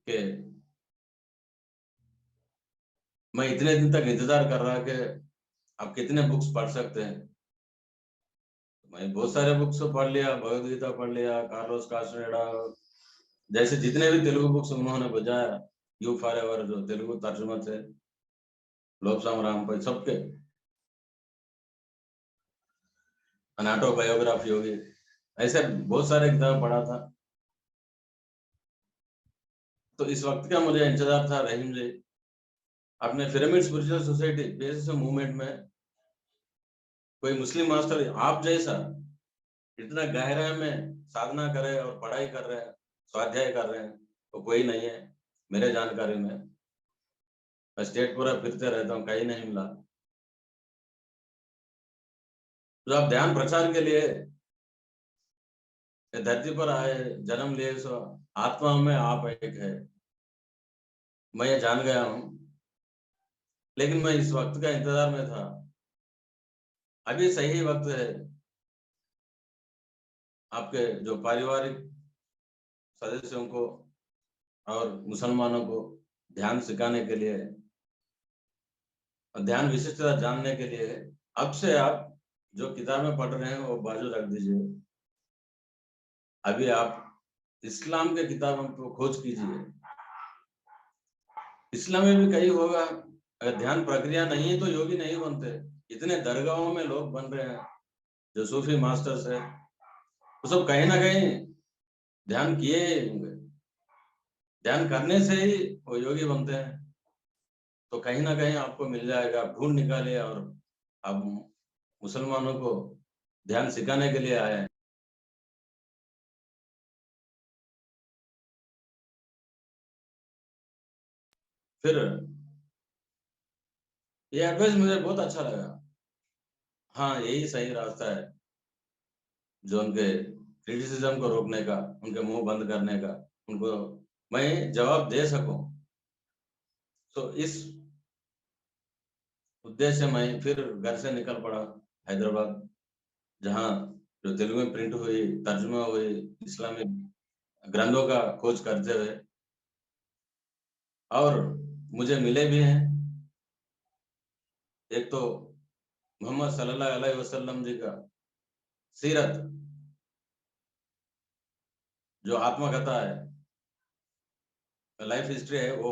कि मैं इतने दिन तक इंतजार कर रहा कि आप कितने बुक्स पढ़ सकते हैं। मैं बहुत सारे बुक्स तो पढ़ लिया, भगवद गीता पढ़ लिया, कार्लोस कास्ट्रेडा, जैसे जितने भी तेलुगु बुक्स उन्होंने बजाया, यू फॉर एवर जो तेलुगु तर्जुमा थे, लोकसाम रामपल सबके, ऑटोबायोग्राफी होगी, ऐसे बहुत सारे किताब पढ़ा था। तो इस वक्त का मुझे इंतजार था रहीम जी अपने pyramid spiritual society PSS movement में कोई मुस्लिम मास्टर आप जैसा इतना गहराई में साधना करे और पढ़ाई कर रहे हैं, स्वाध्याय कर रहे हैं, तो कोई नहीं है मेरे जानकारी में। मैं स्टेट पूरा फिरते रहता हूँ, कहीं नहीं मिला। तो आप ध्यान प्रचार के लिए ये धरती पर आए, जन्म लिए, सो आत्मा में आप एक है, मैं ये जान गया हूँ। लेकिन मैं इस वक्त का इंतजार में था। अभी सही वक्त है आपके जो पारिवारिक सदस्यों को और मुसलमानों को ध्यान सिखाने के लिए, ध्यान विशिष्टता जानने के लिए अब से आप जो किताबें पढ़ रहे हैं वो बाजू रख दीजिए। अभी आप इस्लाम के किताबों को खोज कीजिए। इस्लाम में भी कई होगा। अगर ध्यान प्रक्रिया नहीं है तो योगी नहीं बनते। इतने दरगाहों में लोग बन रहे हैं जो सूफी मास्टर्स है, वो सब कहीं ना कहीं ध्यान किए होंगे। ध्यान करने से ही वो योगी बनते हैं। तो कहीं ना कहीं आपको मिल जाएगा, ढूंढ निकालिए। और अब मुसलमानों को ध्यान सिखाने के लिए आए हैं। फिर ये एडवाइस मुझे बहुत अच्छा लगा। हाँ, यही सही रास्ता है जो उनके क्रिटिसिज्म को रोकने का, उनके मुंह बंद करने का, उनको मैं जवाब दे सकूं। तो इस उद्देश्य से मैं फिर घर से निकल पड़ा हैदराबाद, जहाँ जो तेलुगु में प्रिंट हुई, तर्जुमा हुई इस्लामिक ग्रंथों का खोज करते हुए। और मुझे मिले भी हैं। एक तो मोहम्मद सल्लल्लाहु अलैहि वसल्लम जी का सीरत, जो आत्मकथा है, लाइफ हिस्ट्री है, वो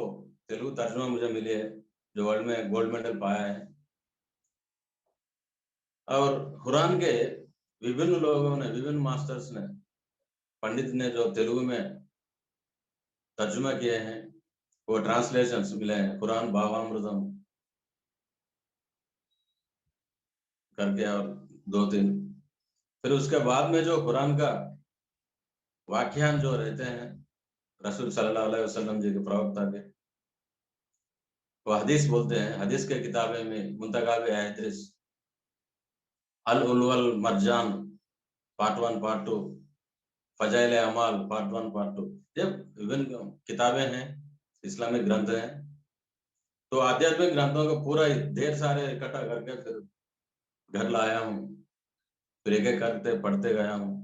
तेलुगु तर्जुमा मुझे मिली है, जो वर्ल्ड में गोल्ड मेडल पाया है। और कुरान के विभिन्न लोगों ने, विभिन्न मास्टर्स ने, पंडित ने जो तेलुगु में तर्जुमा किए हैं, वो ट्रांसलेशंस मिले हैं, कुरान भावामृतम करके, और दो तीन। फिर उसके बाद में जो कुरान का व्याख्यान जो रहते हैं रसूल सल्लल्लाहु अलैहि वसल्लम जी के, प्रवक्ता के, वो हदीस बोलते हैं। हदीस के किताबें में मुंतखाब अहदीस, अल उलवल मरजान पार्ट 1 पार्ट 2, फजाइल अमाल पार्ट 1 पार्ट 2, ये विभिन्न किताबें हैं, इस्लामिक ग्रंथ हैं। तो आध्यात्मिक ग्रंथों का पूरा ढेर सारे इकट्ठा करके फिर घर लाया हूँ। फिर एक एक करते पढ़ते गया हूँ।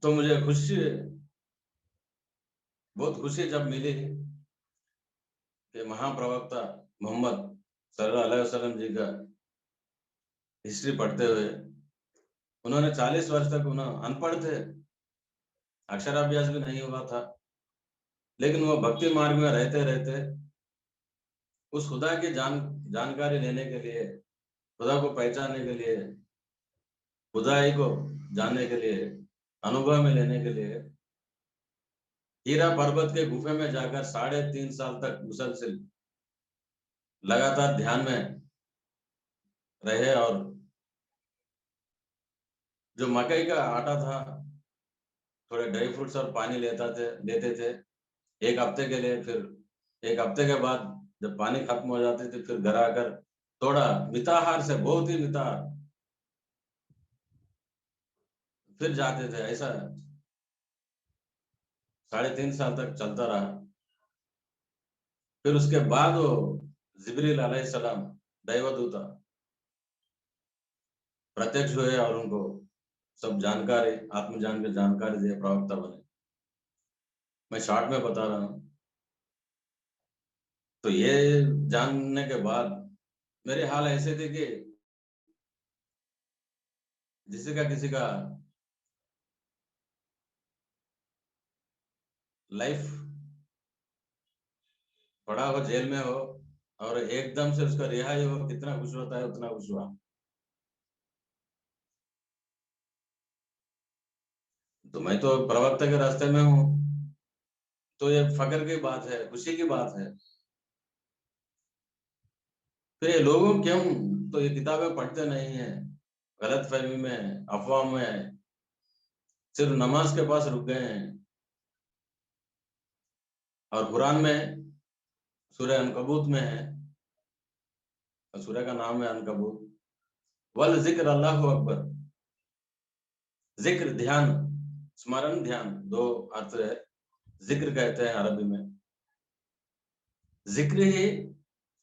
तो मुझे खुशी, बहुत खुशी जब मिली कि महाप्रवक्ता मोहम्मद सल्लल्लाहु अलैहि वसल्लम जी का हिस्ट्री पढ़ते हुए, उन्होंने 40 वर्ष तक, उन्होंने अनपढ़ थे, अक्षराभ्यास भी नहीं हुआ था, लेकिन वो भक्ति मार्ग में रहते रहते उस खुदा की जानकारी लेने के लिए, खुदा को पहचानने के लिए, खुदाई को जानने के लिए, अनुभव में लेने के लिए हीरा पर्वत के गुफे में जाकर 3.5 साल तक मुसलसल लगातार ध्यान में रहे। और जो मकई का आटा था, थोड़े ड्राई फ्रूट्स और पानी लेते थे 1 हफ्ते के लिए। फिर 1 हफ्ते के बाद जब पानी खत्म हो जाते थे, फिर घर आकर थोड़ा मिताहार से, बहुत ही मिताहार, फिर जाते थे। ऐसा 3.5 साल तक चलता रहा। फिर उसके बाद वो जिब्रील अलैहिस्सलाम, दैवदूता, प्रत्यक्ष हुए और उनको सब जानकारी, आत्मज्ञान की जानकारी दिए, प्रवक्ता बने। मैं शॉर्ट में बता रहा हूँ। तो ये जानने के बाद मेरे हाल ऐसे थे कि किसी का लाइफ पड़ा हो, जेल में हो, और एकदम से उसका रिहाई हो, कितना खुश होता है, उतना खुश हुआ। तो मैं तो प्रवक्ता के रास्ते में हूँ, तो ये फख्र की बात है, खुशी की बात है। फिर ये लोगों क्यों तो ये किताबें पढ़ते नहीं है, गलत फहमी में, अफवाह में, सिर्फ नमाज के पास रुक गए हैं। और कुरान में सूरह अनकबूत में है, सूरह का नाम है अनकबूत, वल जिक्र अल्लाहु अकबर। जिक्र ध्यान, स्मरण ध्यान, दो अर्थ है। जिक्र कहते हैं अरबी में। जिक्र ही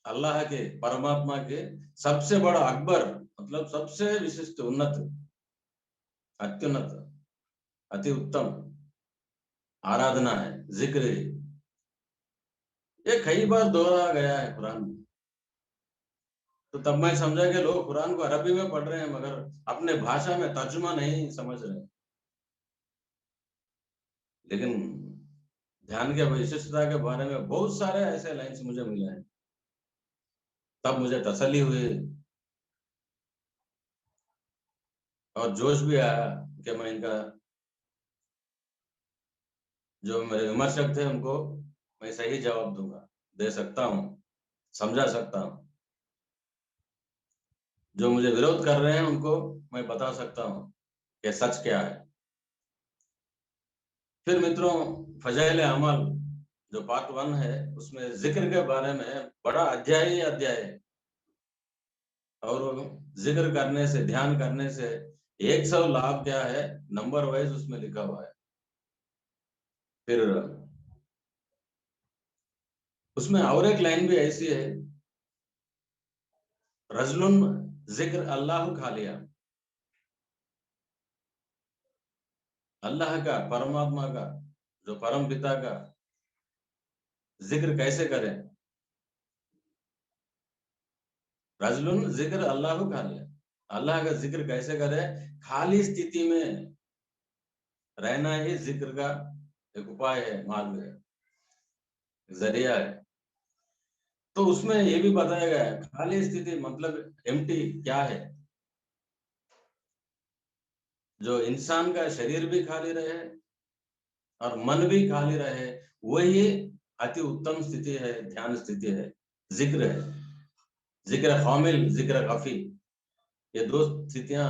अल्लाह के, परमात्मा के सबसे बड़ा, अकबर मतलब सबसे विशिष्ट, उन्नत, अत्युन्नत, अति उत्तम आराधना है जिक्र ही। ये कई बार दोहराया गया है कुरान में। तो तब मैं समझा कि लोग कुरान को अरबी में पढ़ रहे हैं मगर अपने भाषा में तर्जुमा नहीं समझ रहे। लेकिन ध्यान के विशिष्टता के बारे में बहुत सारे ऐसे लाइन्स मुझे मिले हैं, तब मुझे तसल्ली हुई और जोश भी आया कि मैं इनका जो मेरे विमर्शक थे उनको मैं सही जवाब दूंगा, दे सकता हूँ, समझा सकता हूँ। जो मुझे विरोध कर रहे हैं उनको मैं बता सकता हूँ कि सच क्या है। फिर मित्रों, फजाइल अमल जो पार्ट 1 है उसमें जिक्र के बारे में बड़ा अध्याय ही अध्याय है, और जिक्र करने से, ध्यान करने से 100 लाभ क्या है नंबर वाइज उसमें लिखा हुआ है। फिर उसमें और एक लाइन भी ऐसी है, रजलुन जिक्र अल्लाह खालिया, अल्लाह का, परमात्मा का, जो परम पिता का जिक्र कैसे करें। रजलुन जिक्र अल्लाह खालिया, अल्लाह का जिक्र कैसे करें, खाली स्थिति में रहना ही जिक्र का एक उपाय है, मार्ग है, जरिया है। तो उसमें ये भी बताया गया है खाली स्थिति मतलब एम्प्टी क्या है, जो इंसान का शरीर भी खाली रहे और मन भी खाली रहे, वही अति उत्तम स्थिति है, ध्यान स्थिति है, जिक्र है। जिक्र खामिल, जिक्र गफी, ये दो स्थितियां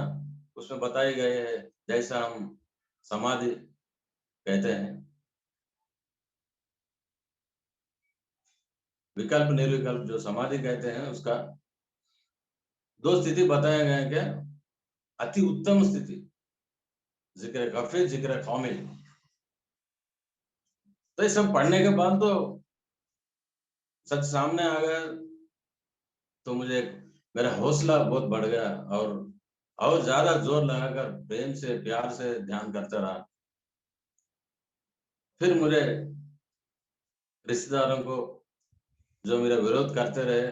उसमें बताई गई है। जैसा हम समाधि कहते हैं, विकल्प निर्विकल्प जो समाधि कहते हैं, उसका दो स्थिति बताया गया है। क्या? अति उत्तम स्थिति जिक्र गफी, जिक्र खामिल। तो ये सब पढ़ने के बाद तो सच सामने आ गया, तो मुझे मेरा हौसला बहुत बढ़ गया और ज्यादा जोर लगाकर प्रेम से, प्यार से ध्यान करता रहा। फिर मुझे रिश्तेदारों को जो मेरा विरोध करते रहे,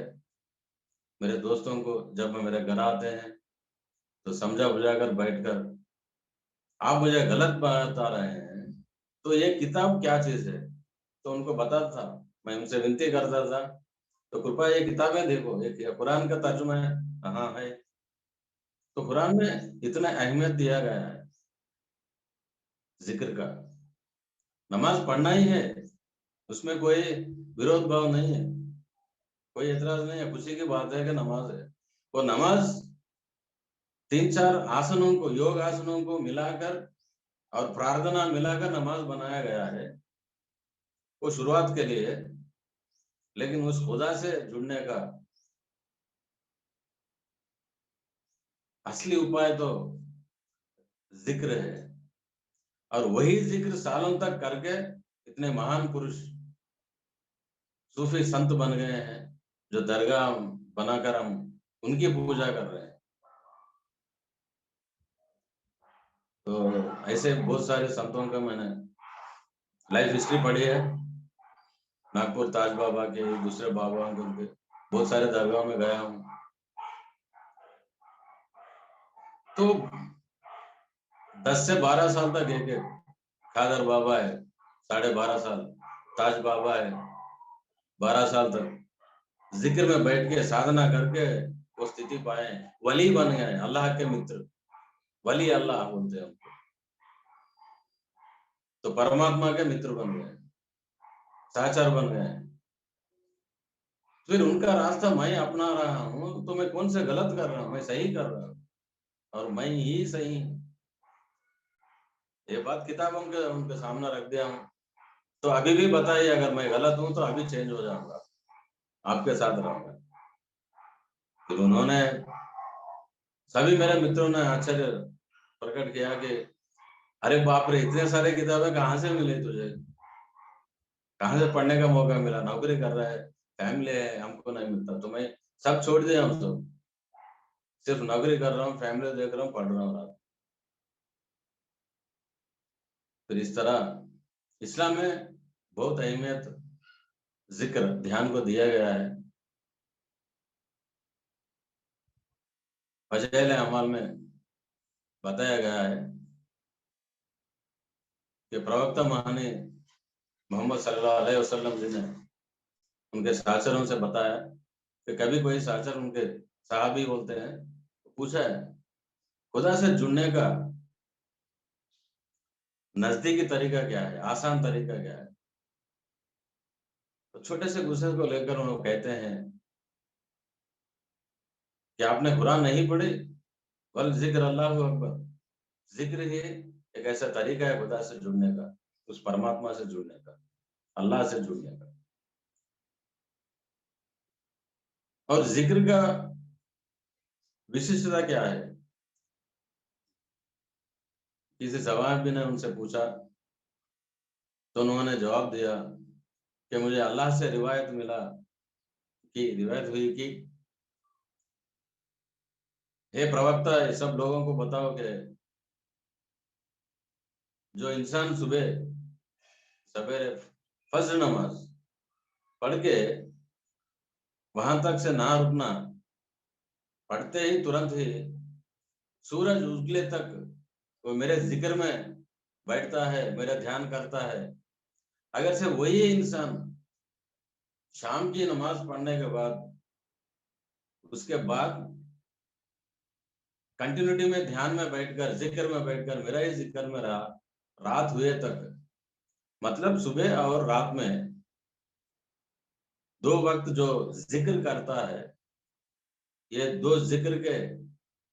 मेरे दोस्तों को जब मैं मेरे घर आते हैं तो समझा बुझा कर बैठकर, आप मुझे गलत बता रहे हैं, तो ये किताब क्या चीज है, तो उनको बताता था। मैं उनसे विनती करता था, तो कृपया ये किताबें देखो, एक ये कुरान का तर्जुमा है। हाँ है। तो कुरान में इतना अहमियत दिया गया है जिक्र का, नमाज पढ़ना ही है, उसमें कोई विरोध भाव नहीं है, कोई एतराज नहीं है, खुशी की बात है कि नमाज है। वो नमाज 3-4 आसनों को, योग आसनों को मिलाकर और प्रार्थना मिलाकर नमाज बनाया गया है, वो शुरुआत के लिए है। लेकिन उस खुदा से जुड़ने का असली उपाय तो जिक्र है, और वही जिक्र सालों तक करके इतने महान पुरुष सूफी संत बन गए हैं, जो दरगाह बनाकर हम उनकी पूजा कर रहे हैं। तो ऐसे बहुत सारे संतों का मैंने लाइफ हिस्ट्री पढ़ी है, नागपुर ताज बाबा के, दूसरे बाबा के, उनके बहुत सारे दरगाह में गया हूँ। तो 10 से 12 साल तक एक एक, खादर बाबा है 12.5 साल, ताज बाबा है 12 साल तक जिक्र में बैठ के साधना करके वो स्थिति पाए, वली बन गए, अल्लाह के मित्र, वली अल्लाह बोलते हैं उनको। तो परमात्मा के मित्र बन गए, साचार बन गए। फिर उनका रास्ता मैं अपना रहा हूँ, तो मैं कौन से गलत कर रहा हूँ, मैं सही कर रहा हूँ, और मैं ही सही हूँ। ये बात किताबों के उनके सामने रख दिया हूँ। तो अभी भी बताइए, अगर मैं गलत हूँ तो अभी चेंज हो जाऊंगा, आपके साथ रहूंगा। फिर उन्होंने, सभी मेरे मित्रों ने आश्चर्य प्रकट किया कि अरे बाप रे, इतने सारे किताबें कहाँ से मिले तुझे, कहाँ से पढ़ने का मौका मिला, नौकरी कर रहा है, फैमिली है, हमको नहीं मिलता। तो मैं सब छोड़ दिया हूँ, सब सिर्फ नौकरी कर रहा हूँ, फैमिली देख रहा हूँ, पढ़ रहा हूँ रात। फिर इस तरह इस्लाम में बहुत अहमियत जिक्र ध्यान को दिया गया है। फज़ाइल अमाल में बताया गया है कि प्रवक्ता महाने मोहम्मद सल्लल्लाहु अलैहि वसल्लम जी ने उनके साचरों से बताया कि कभी कोई साचर उनके साहबी बोलते हैं, पूछा है खुदा से जुड़ने का नजदीकी तरीका क्या है, आसान तरीका क्या है। तो छोटे से गुस्से को लेकर उन्होंने कहते हैं कि आपने कुरान नहीं पढ़ी, बल जिक्र अल्लाह अकबर। जिक्र ही एक ऐसा तरीका है खुदा से जुड़ने का, उस परमात्मा से जुड़ने का, अल्लाह से जुड़ने का। और जिक्र का विशिष्टता क्या है, किसी सवाल ने उनसे पूछा तो उन्होंने जवाब दिया कि मुझे अल्लाह से रिवायत मिला, कि रिवायत हुई कि हे प्रवक्ता, ये सब लोगों को बताओ कि जो इंसान सुबह सवेरे फज्र नमाज पढ़ के वहां तक से ना रुकना, पढ़ते ही तुरंत ही सूरज उगले तक वो मेरे जिक्र में बैठता है, मेरा ध्यान करता है। अगर से वही इंसान शाम की नमाज पढ़ने के बाद, उसके बाद कंटिन्यूटी में ध्यान में बैठकर, जिक्र में बैठकर, मेरा ही जिक्र में रहा रात हुए तक, मतलब सुबह और रात में 2 वक्त जो जिक्र करता है, ये 2 जिक्र के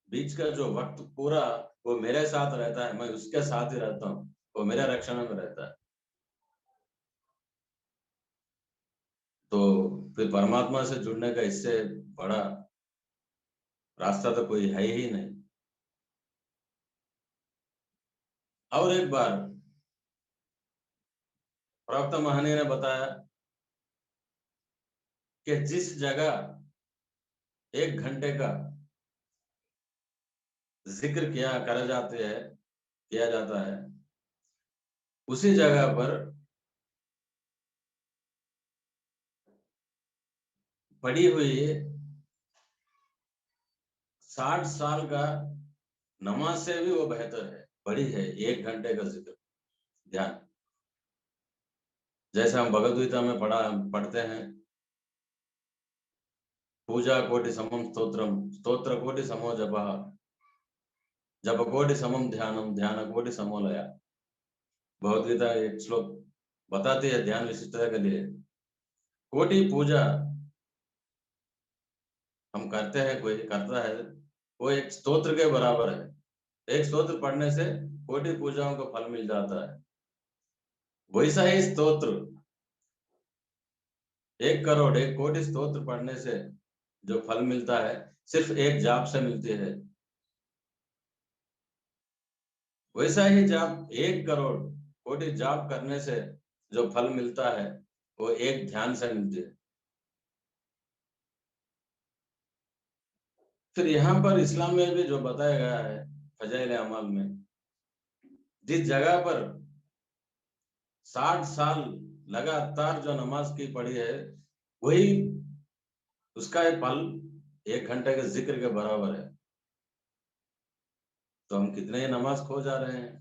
बीच का जो वक्त पूरा वो मेरे साथ रहता है, मैं उसके साथ ही रहता हूँ, वो मेरे रक्षण में रहता है। तो फिर परमात्मा से जुड़ने का इससे बड़ा रास्ता तो कोई है ही नहीं। और एक बार प्रवक्ता महानी ने बताया कि जिस जगह 1 घंटे का जिक्र किया जाता है, उसी जगह पर पड़ी हुई 60 साल का नमाज से भी वो बेहतर है, बड़ी है 1 घंटे का जिक्र ध्यान। जैसे हम भगवद गीता में पढ़ते हैं, पूजा कोटि समम स्तोत्रम, स्तोत्र कोटि समो जपः, जप कोटि समम ध्यानम, ध्यान कोटि समो लया। भगवद गीता एक श्लोक बताती है ध्यान विशिष्टता के लिए। कोटि पूजा हम करते हैं, कोई करता है, वो एक स्तोत्र के बराबर है। एक स्तोत्र पढ़ने से कोटि पूजाओं का फल मिल जाता है। वैसा ही स्तोत्र 1 करोड़ 1 कोटि स्तोत्र पढ़ने से जो फल मिलता है, सिर्फ एक जाप से मिलती है। वैसा ही जाप 1 करोड़ 1 कोटि जाप करने से जो फल मिलता है, वो एक ध्यान से मिलती है। फिर यहाँ पर इस्लाम में भी जो बताया गया है फजाइल अमाल में, जिस जगह पर 60 साल लगातार जो नमाज की पड़ी है, वही उसका ये फल 1 घंटे के जिक्र के बराबर है। तो हम कितने ही नमाज खो जा रहे हैं।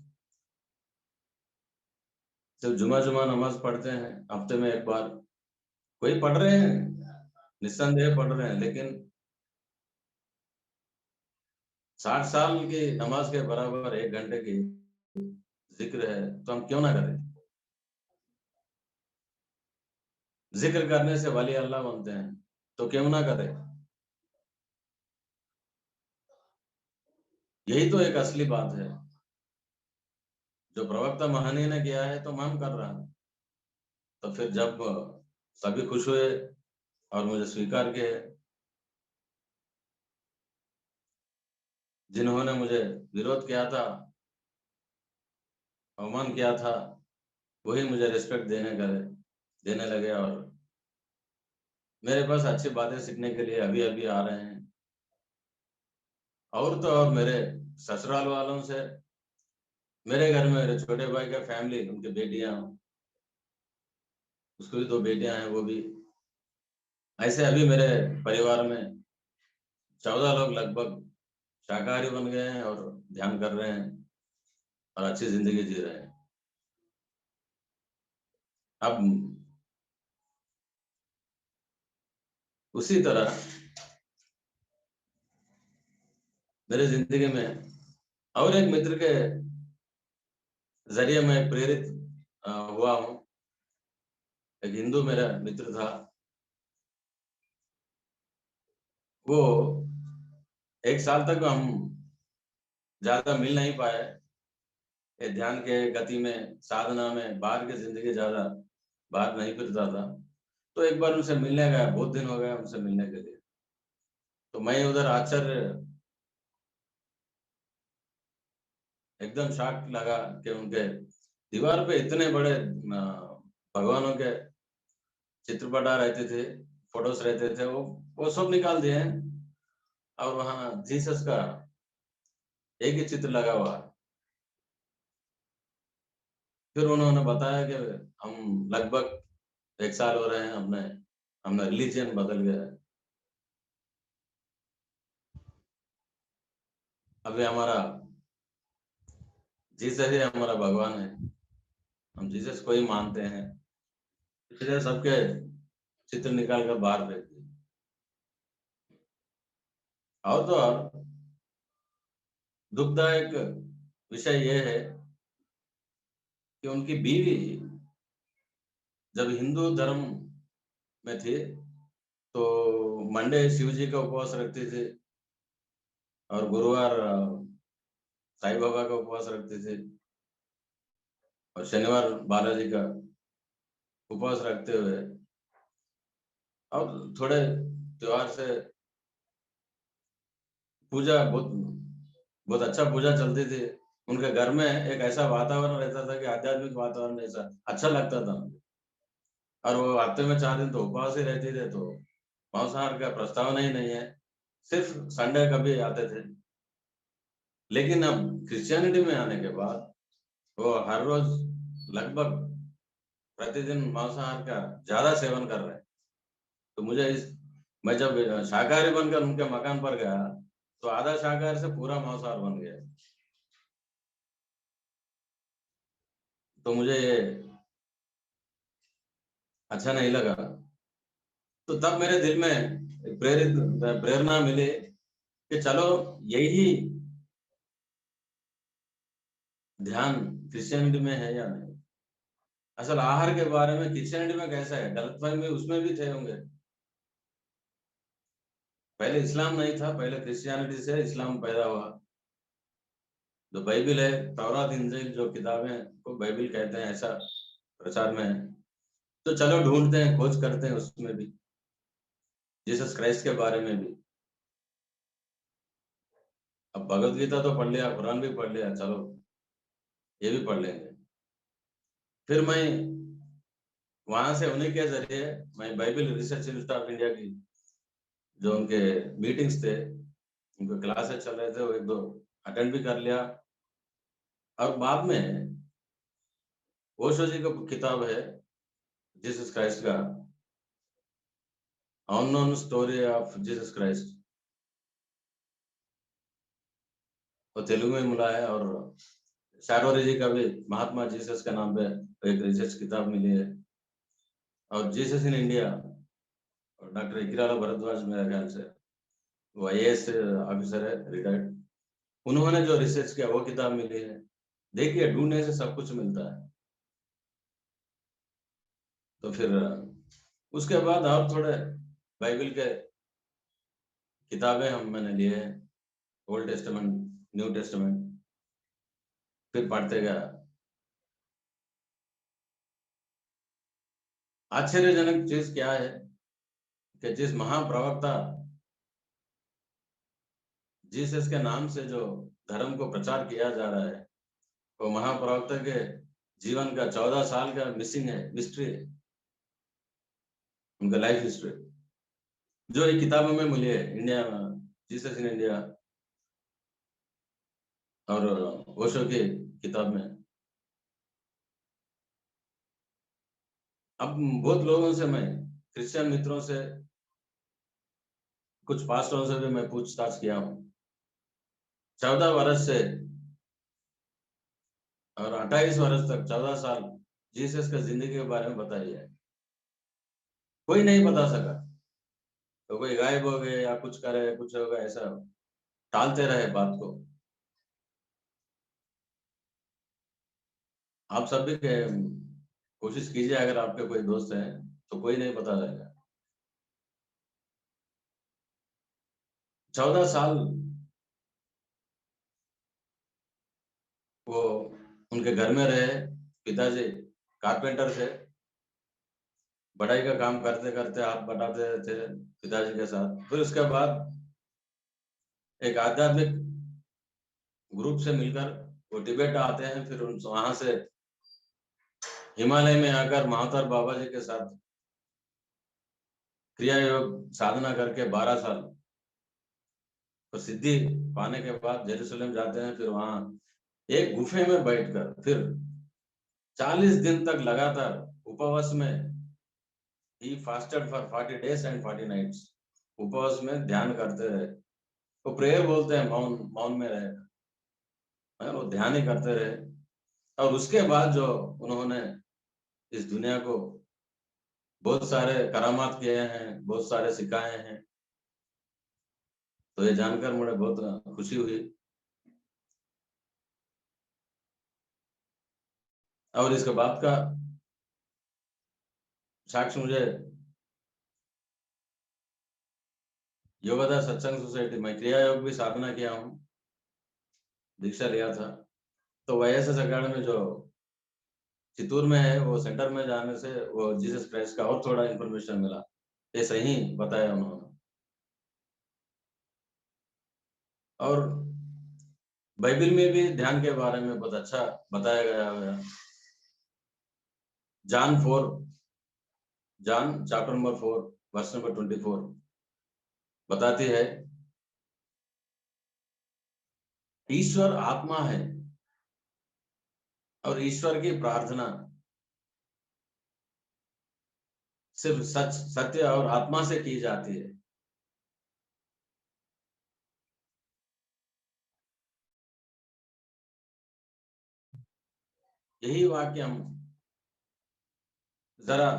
सिर्फ जुमा जुमा नमाज पढ़ते हैं हफ्ते में एक बार, कोई पढ़ रहे हैं, निस्संदेह पढ़ रहे हैं, लेकिन 60 साल की नमाज के बराबर 1 घंटे की जिक्र है, तो हम क्यों ना करें। जिक्र करने से वली अल्लाह बनते हैं, तो क्यों ना करें। यही तो एक असली बात है, जो प्रवक्ता महानी ने किया है तो हम कर रहा हूं। तो फिर जब सभी खुश हुए और मुझे स्वीकार किए, जिन्होंने मुझे विरोध किया था, अवमान किया था, वही मुझे रिस्पेक्ट देने लगे, और मेरे पास अच्छी बातें सीखने के लिए अभी अभी आ रहे हैं। और तो और मेरे ससुराल वालों से, मेरे घर में मेरे छोटे भाई का फैमिली, उनकी बेटियां, उसको भी 2 बेटियां हैं, वो भी। ऐसे अभी मेरे परिवार में 14 लोग लगभग शाकाहारी बन गए हैं और ध्यान कर रहे हैं और अच्छी जिंदगी जी रहे हैं। अब उसी तरह मेरे जिंदगी में और एक मित्र के जरिए मैं प्रेरित हुआ हूँ। एक हिंदू मेरा मित्र था, वो 1 साल तक हम ज्यादा मिल नहीं पाए। ये ध्यान के गति में, साधना में, बाहर की जिंदगी ज्यादा बाहर नहीं फिरता था। तो एक बार उनसे मिलने गया, बहुत दिन हो गए उनसे मिलने के लिए। तो मैं उधर आश्चर्य, एकदम शॉक लगा कि उनके दीवार पे इतने बड़े भगवानों के चित्रपटा रहते थे, फोटोज रहते थे, वो सब निकाल दिए हैं और वहाँ जीसस का एक ही चित्र लगा हुआ है। फिर उन्होंने बताया कि हम लगभग 1 साल हो रहे हैं, हमने हमने रिलीजन बदल गया है। अभी हमारा जीसस ही हमारा भगवान है, हम जीसस को ही मानते हैं। इसलिए सबके चित्र निकाल कर बाहर फेंक दिए। और तो और दुखदायक विषय यह है कि उनकी बीवी जब हिंदू धर्म में थी तो मंडे शिव जी का उपवास रखते थे और गुरुवार साईं बाबा का उपवास रखते थे और शनिवार बालाजी का उपवास रखते हुए और थोड़े त्योहार से पूजा बहुत बहुत अच्छा पूजा चलती थी। उनके घर में एक ऐसा वातावरण रहता था कि आध्यात्मिक वातावरण ऐसा अच्छा लगता था। और वो हफ्ते में 4 दिन तो उपवास ही रहते थे, तो मांसाहार का प्रस्तावना ही नहीं है। सिर्फ संडे कभी आते थे। लेकिन अब क्रिश्चियनिटी में आने के बाद वो हर रोज लगभग प्रतिदिन मांसाहार का ज्यादा सेवन कर रहे हैं। तो मुझे इस मैं जब शाकाहारी बनकर उनके मकान पर गया तो आधा शाकाहार से पूरा मांसाहार बन गया। तो मुझे ये अच्छा नहीं लगा। तो तब मेरे दिल में एक प्रेरणा मिली कि चलो यही ध्यान क्रिश्चियनिटी में है या नहीं। असल आहार के बारे में क्रिश्चियनिटी में कैसा है, गलतफहमी उसमें भी थे होंगे। पहले इस्लाम नहीं था, पहले क्रिश्चियनिटी से इस्लाम पैदा हुआ। जो बाइबिल है, तौरात इंजील जो किताबें को बाइबिल कहते हैं, ऐसा प्रचार में है। तो चलो ढूंढते हैं, खोज करते हैं उसमें भी, जीसस क्राइस्ट के बारे में भी। अब भगवत गीता तो पढ़ लिया, कुरान भी पढ़ लिया, चलो ये भी पढ़ लेंगे। फिर मैं वहां से उन्हीं के जरिए मैं Bible research institute of India की जो उनके मीटिंग्स थे, उनके क्लासेस चल रहे थे, वो 1-2 अटेंड भी कर लिया। और बाद में ओशो जी का किताब है जीसस क्राइस्ट का, unknown story of Jesus Christ, वो तेलुगु में मिला है। और शारोरी जी का भी महात्मा जीसस के नाम पे एक रिसर्च किताब मिली है। और जीसस इन इंडिया, और डॉक्टर इकिराला भरद्वाज मेरे ख्याल से वो आईएएस ऑफिसर है, रिटायर्ड, उन्होंने जो रिसर्च किया वो किताब मिली है। देखिए, ढूंढने से सब कुछ मिलता है। तो फिर उसके बाद और थोड़े बाइबल के किताबें हम मैंने लिए हैं, ओल्ड टेस्टामेंट, न्यू टेस्टामेंट, फिर पढ़ते गया। आश्चर्यजनक चीज क्या है कि जिस महाप्रवक्ता जीसस के नाम से जो धर्म को प्रचार किया जा रहा है, वो महाप्रवक्ता के जीवन का 14 साल का मिसिंग है, मिस्ट्री है, उनका लाइफ हिस्ट्री, जो एक किताबों में मिली है, इंडिया, जीसस इन इंडिया और ओशो की किताब में। अब बहुत लोगों से, मैं क्रिश्चियन मित्रों से, कुछ पास्टरों से भी मैं पूछताछ किया हूँ। 14 वर्ष से और 28 वर्ष तक 14 साल जीसस का जिंदगी के बारे में बताई है, कोई नहीं बता सका। तो कोई गायब हो गए या कुछ करे, कुछ होगा, ऐसा टालते रहे बात को। आप सब भी कोशिश कीजिए, अगर आपके कोई दोस्त हैं तो कोई नहीं बता रहेगा। 14 साल वो उनके घर में रहे। पिताजी कारपेंटर थे, बढ़ाई का काम करते करते हाथ बटाते थे पिताजी के साथ। फिर उसके बाद एक आध्यात्मिक ग्रुप से मिलकर वो तिब्बत आते हैं। फिर वहां से हिमालय में आकर महातर बाबा जी के साथ क्रिया योग साधना करके 12 साल तो सिद्धि पाने के बाद जेरूसलम जाते हैं। फिर वहां एक गुफे में बैठकर फिर 40 दिन तक लगातार उपवास में, ही fasted for 40 days and 40 nights, उपवास में ध्यान करते रहे। वो प्रेयर बोलते हैं, मौन मौन में रहे, वो ध्यान ही करते रहे। और उसके बाद जो उन्होंने इस दुनिया को बहुत सारे करामात किए हैं, बहुत सारे सिखाए हैं, तो ये जानकर मुझे बहुत खुशी हुई। और इसके बाद का साक्ष्य मुझे योगदा सत्संग सोसाइटी में क्रिया योग भी साधना किया हूँ, दीक्षा लिया था। तो YSS अकेडमी जो चित्तूर में है, वो सेंटर में जाने से वो जीसस क्राइस्ट का और थोड़ा इन्फॉर्मेशन मिला। ये सही बताया उन्होंने। और बाइबल में भी ध्यान के बारे में बहुत अच्छा बताया गया है। John chapter number 4 verse number 24 बताती है, ईश्वर आत्मा है और ईश्वर की प्रार्थना सिर्फ सच, सत्य और आत्मा से की जाती है। यही वाक्य हम जरा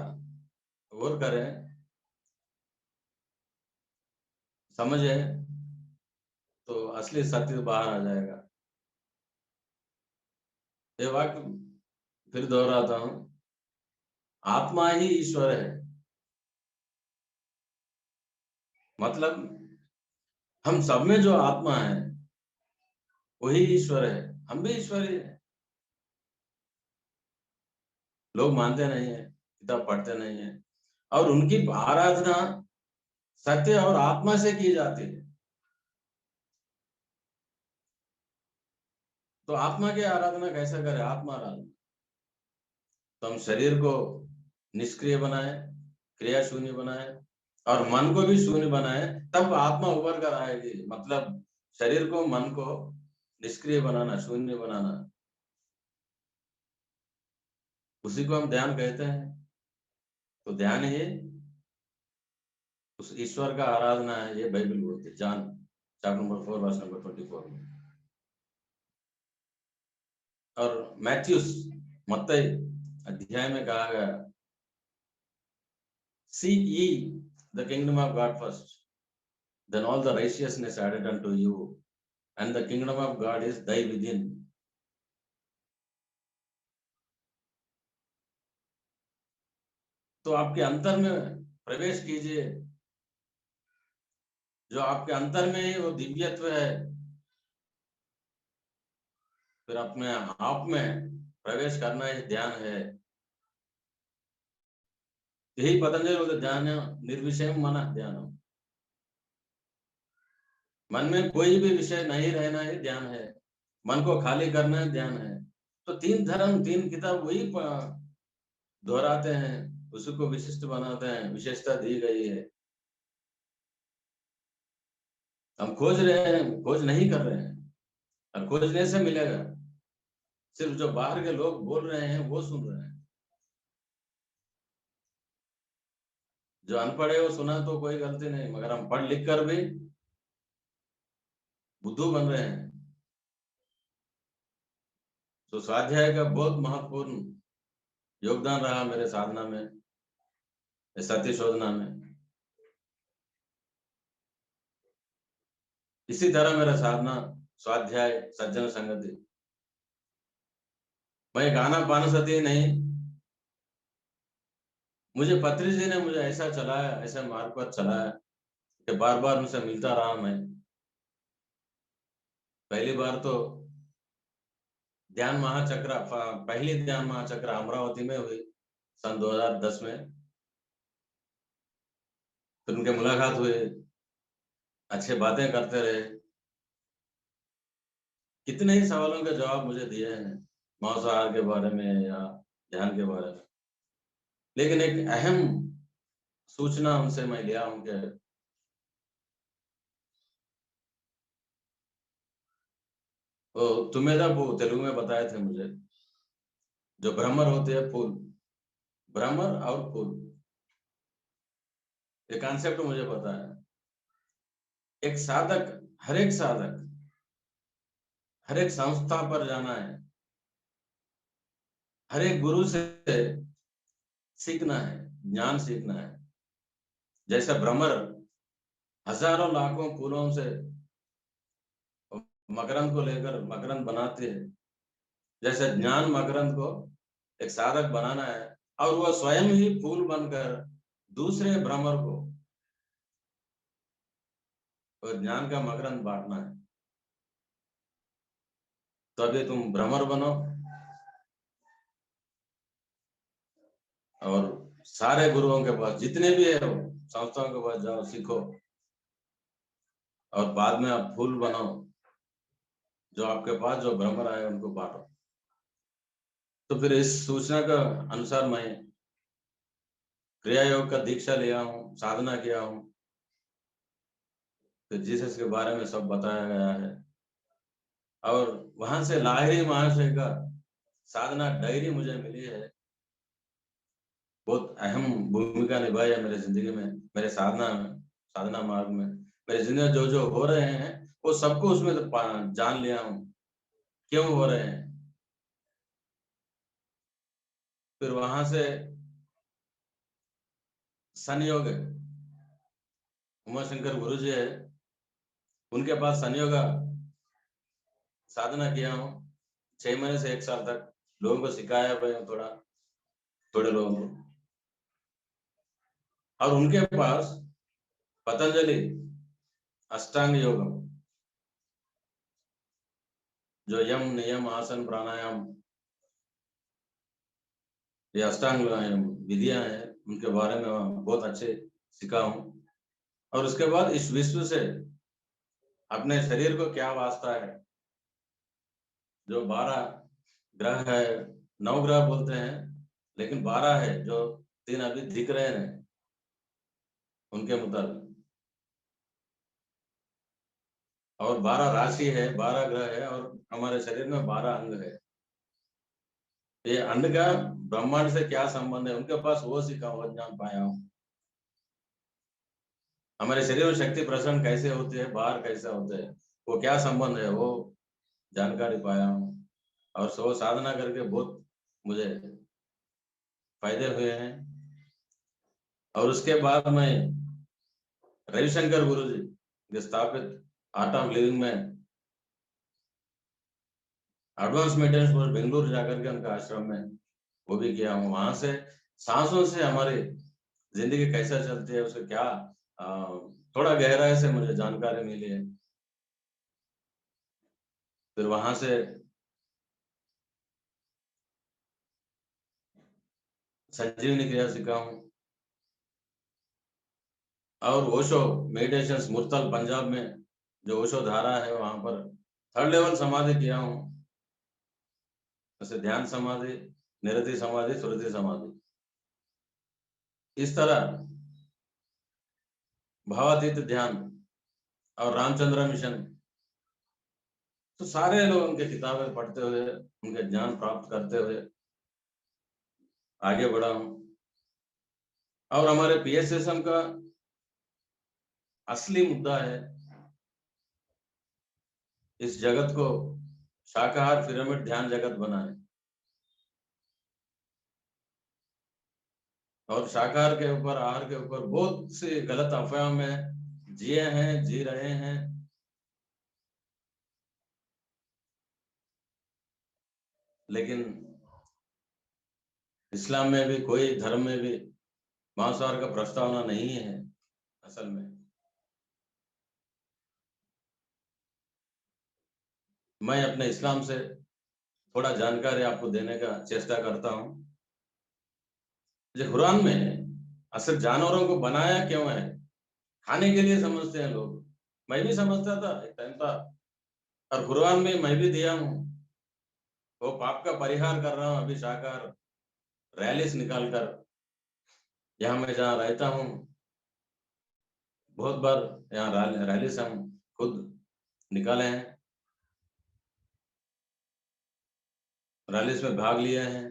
गौर करें, समझे, तो असली सत्य बाहर आ जाएगा। ये वाक्य फिर दोहराता हूं, आत्मा ही ईश्वर है। मतलब हम सब में जो आत्मा है वही ईश्वर है, हम भी ईश्वर ही है। लोग मानते नहीं है, किताब पढ़ते नहीं है, और उनकी आराधना सत्य और आत्मा से की जाती है। तो आत्मा की आराधना कैसे करें? आत्मा आराधना तो हम शरीर को निष्क्रिय बनाए, क्रिया शून्य बनाए, और मन को भी शून्य बनाए, तब आत्मा उभर कर आएगी। मतलब शरीर को, मन को निष्क्रिय बनाना, शून्य बनाना, उसी को हम ध्यान कहते हैं। तो ध्यान ही उस ईश्वर का आराधना है, ये बाइबल बोलती है। John chapter number 4 verse number 24 में। और मैथ्यूस, मत्ती अध्याय में कहा गया, seek ye the kingdom of God first, then all the righteousness added unto you, and the kingdom of God is thy within. तो आपके अंतर में प्रवेश कीजिए, जो आपके अंतर में ही वो दिव्यत्व है, फिर अपने आप में प्रवेश करना ही ध्यान है। यही पतंजलि बोलते, ध्यान निर्विषय मन ध्यान। मन में कोई भी विषय नहीं रहना ही ध्यान है, मन को खाली करना ही ध्यान है। तो तीन धर्म, तीन किताब वही दोहराते हैं, उसी को विशिष्ट बनाते हैं, विशेषता दी गई है। हम खोज रहे हैं, खोज नहीं कर रहे हैं, और खोजने से मिलेगा। सिर्फ जो बाहर के लोग बोल रहे हैं वो सुन रहे हैं। जो अनपढ़ है वो सुना तो कोई गलती नहीं, मगर हम पढ़ लिख कर भी बुद्धू बन रहे हैं। तो स्वाध्याय का बहुत महत्वपूर्ण योगदान रहा मेरे साधना में, सत्य शोधना में। इसी तरह मेरा साधना, स्वाध्याय, सज्जन संगति। मैं गाना पान सती नहीं, मुझे पत्री जी ने मुझे ऐसा चलाया, ऐसा मार्ग पर चलाया कि बार बार उनसे मिलता रहा मैं। पहली बार तो ध्यान महाचक्र, पहली ध्यान महाचक्र अमरावती में हुई सन 2010 में। फिर उनके मुलाकात हुई, अच्छे बातें करते रहे, कितने ही सवालों के जवाब मुझे दिए हैं मांसाहार के बारे में या ध्यान के बारे में। लेकिन एक अहम सूचना उनसे मैं लिया हूं कि वो तुम्हें तेलुगु में बताए थे मुझे, जो भ्रमर होते हैं फूल, भ्रमर और फूल, ये कॉन्सेप्ट मुझे पता है। एक साधक, हर एक साधक, हर एक संस्था पर जाना है, हर एक गुरु से सीखना है, ज्ञान सीखना है। जैसे भ्रमर हजारों लाखों फूलों से मकरंद को लेकर मकरंद बनाते हैं, जैसे ज्ञान मकरंद को एक साधक बनाना है, और वह स्वयं ही फूल बनकर दूसरे भ्रमर को और ज्ञान का मकरंद बांटना है। तो अभी तुम भ्रमर बनो और सारे गुरुओं के पास, जितने भी है वो संस्थाओं के पास जाओ, सीखो, और बाद में आप फूल बनाओ, जो आपके पास जो भ्रमर आए उनको बांटो। तो फिर इस सूचना का अनुसार मैं क्रिया योग का दीक्षा लिया हूँ, साधना किया हूँ। फिर जीसस के बारे में सब बताया गया है, और वहां से लाहिरी महाशय का साधना डायरी मुझे मिली है। बहुत अहम भूमिका निभाई है मेरे जिंदगी में, मेरे साधना में, साधना मार्ग में। मेरे जिंदगी में जो जो हो रहे हैं वो सबको उसमें तो जान लिया हूँ क्यों हो रहे हैं। फिर वहां से संयोग, उमाशंकर गुरु जी है, उनके पास संयोग साधना किया हूँ 6 महीने से 1 साल तक। लोगों को सिखाया भाई, थोड़ा थोड़े लोगों को। और उनके पास पतंजलि अष्टांग योगम, जो यम नियम आसन प्राणायाम, ये अष्टांग विधियां हैं, उनके बारे में बहुत अच्छे सीखा हूँ। और उसके बाद इस विश्व से अपने शरीर को क्या वास्ता है, जो 12 ग्रह है, 9 ग्रह बोलते हैं, लेकिन 12 है, जो 3 अभी दिख रहे हैं उनके मुताबिक। और 12 राशि है, 12 ग्रह है, और हमारे शरीर में 12 अंग है। ये अंड का ब्रह्मांड से क्या संबंध है, उनके पास वो सीखा हुआ ज्ञान पाया हूँ। हमारे शरीर में शक्ति प्रसरण कैसे होती है, बाहर कैसे होते हैं, वो क्या संबंध है, वो जानकारी पाया हूँ। और सो साधना करके बहुत मुझे फायदे हुए हैं। और उसके बाद मैं रविशंकर गुरु जी के स्थापित आर्ट ऑफ लिविंग में एडवांस मेंटेनेंस कोर्स बेंगलुरु जाकर के उनका आश्रम में वो भी किया हूँ। वहां से सांसों से हमारी जिंदगी कैसा चलती है, उसका क्या थोड़ा गहराई से मुझे जानकारी मिली है। फिर वहां से संजीवनी क्रिया सीखा हूँ, और ओशो मेडिटेशन मुर्तल पंजाब में जो ओशो धारा है वहां पर 3rd लेवल समाधि किया हूँ, जैसे ध्यान समाधि, निरति समाधि, सुरति समाधि। इस तरह भावातीत ध्यान और रामचंद्र मिशन, तो सारे लोग उनके किताबें पढ़ते हुए, उनके ज्ञान प्राप्त करते हुए आगे बढ़ा हूँ। और हमारे पीएसएसएम का असली मुद्दा है इस जगत को शाकाहार पिरामिड ध्यान जगत बनाए, और शाकाहार के ऊपर, आहार के ऊपर बहुत सी गलत अफवाह में जिए हैं, जी रहे हैं। लेकिन इस्लाम में भी, कोई धर्म में भी मांसाहार का प्रस्तावना नहीं है। असल में मैं अपने इस्लाम से थोड़ा जानकारी आपको देने का चेष्टा करता हूँ। जो कुरान में असल जानवरों को बनाया क्यों है? खाने के लिए समझते हैं लोग। मैं भी समझता था, एक टाइम था, और कुरान में मैं भी दिया हूँ। वो पाप का परिहार कर रहा हूँ अभी शाकाहार रैलीस निकाल कर। यहाँ मैं जहाँ रहता हूँ, बहुत बार यहाँ रैलीस हम खुद निकाले हैं, रैलीस में भाग लिए हैं।